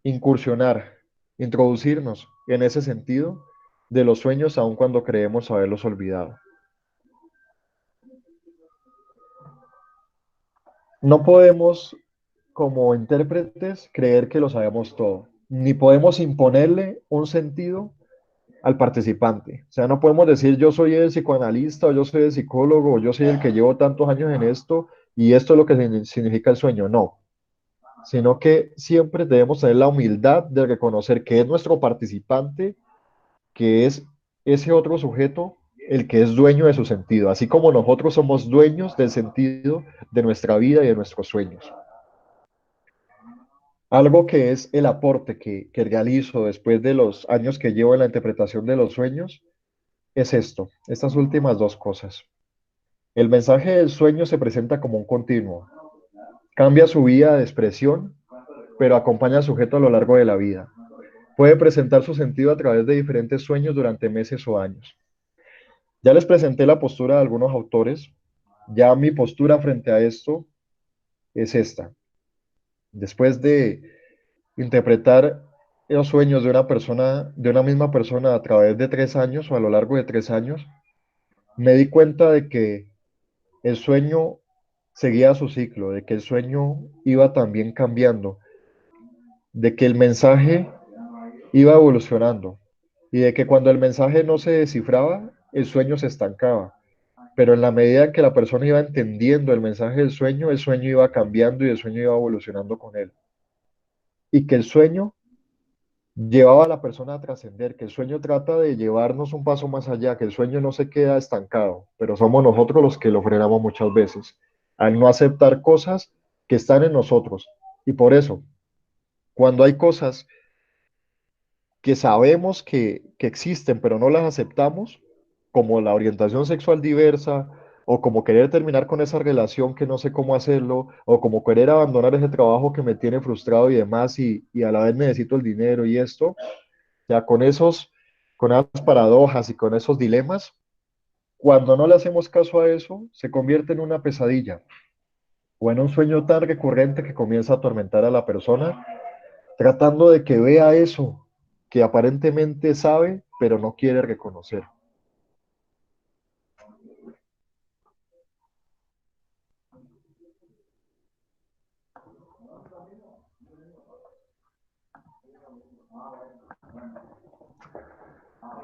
incursionar, introducirnos en ese sentido de los sueños aun cuando creemos haberlos olvidado. No podemos, como intérpretes, creer que lo sabemos todo, ni podemos imponerle un sentido al participante. O sea, no podemos decir yo soy el psicoanalista o yo soy el psicólogo o yo soy el que llevo tantos años en esto y esto es lo que significa el sueño. No, sino que siempre debemos tener la humildad de reconocer que es nuestro participante, que es ese otro sujeto el que es dueño de su sentido, así como nosotros somos dueños del sentido de nuestra vida y de nuestros sueños. Algo que es el aporte que realizo después de los años que llevo en la interpretación de los sueños es esto, estas últimas dos cosas. El mensaje del sueño se presenta como un continuo, cambia su vía de expresión, pero acompaña al sujeto a lo largo de la vida. Puede presentar su sentido a través de diferentes sueños durante meses o años. Ya les presenté la postura de algunos autores, ya mi postura frente a esto es esta. Después de interpretar los sueños de una persona, de una misma persona a través de 3 años o a lo largo de 3 años, me di cuenta de que el sueño seguía su ciclo, de que el sueño iba también cambiando, de que el mensaje iba evolucionando y de que cuando el mensaje no se descifraba, el sueño se estancaba. Pero en la medida que la persona iba entendiendo el mensaje del sueño, el sueño iba cambiando y el sueño iba evolucionando con él. Y que el sueño llevaba a la persona a trascender, que el sueño trata de llevarnos un paso más allá, que el sueño no se queda estancado, pero somos nosotros los que lo frenamos muchas veces, al no aceptar cosas que están en nosotros. Y por eso, cuando hay cosas que sabemos que existen, pero no las aceptamos, como la orientación sexual diversa, o como querer terminar con esa relación que no sé cómo hacerlo, o como querer abandonar ese trabajo que me tiene frustrado y demás, y a la vez necesito el dinero y esto, ya con esas paradojas y con esos dilemas, cuando no le hacemos caso a eso, se convierte en una pesadilla o en un sueño tan recurrente que comienza a atormentar a la persona, tratando de que vea eso que aparentemente sabe, pero no quiere reconocer.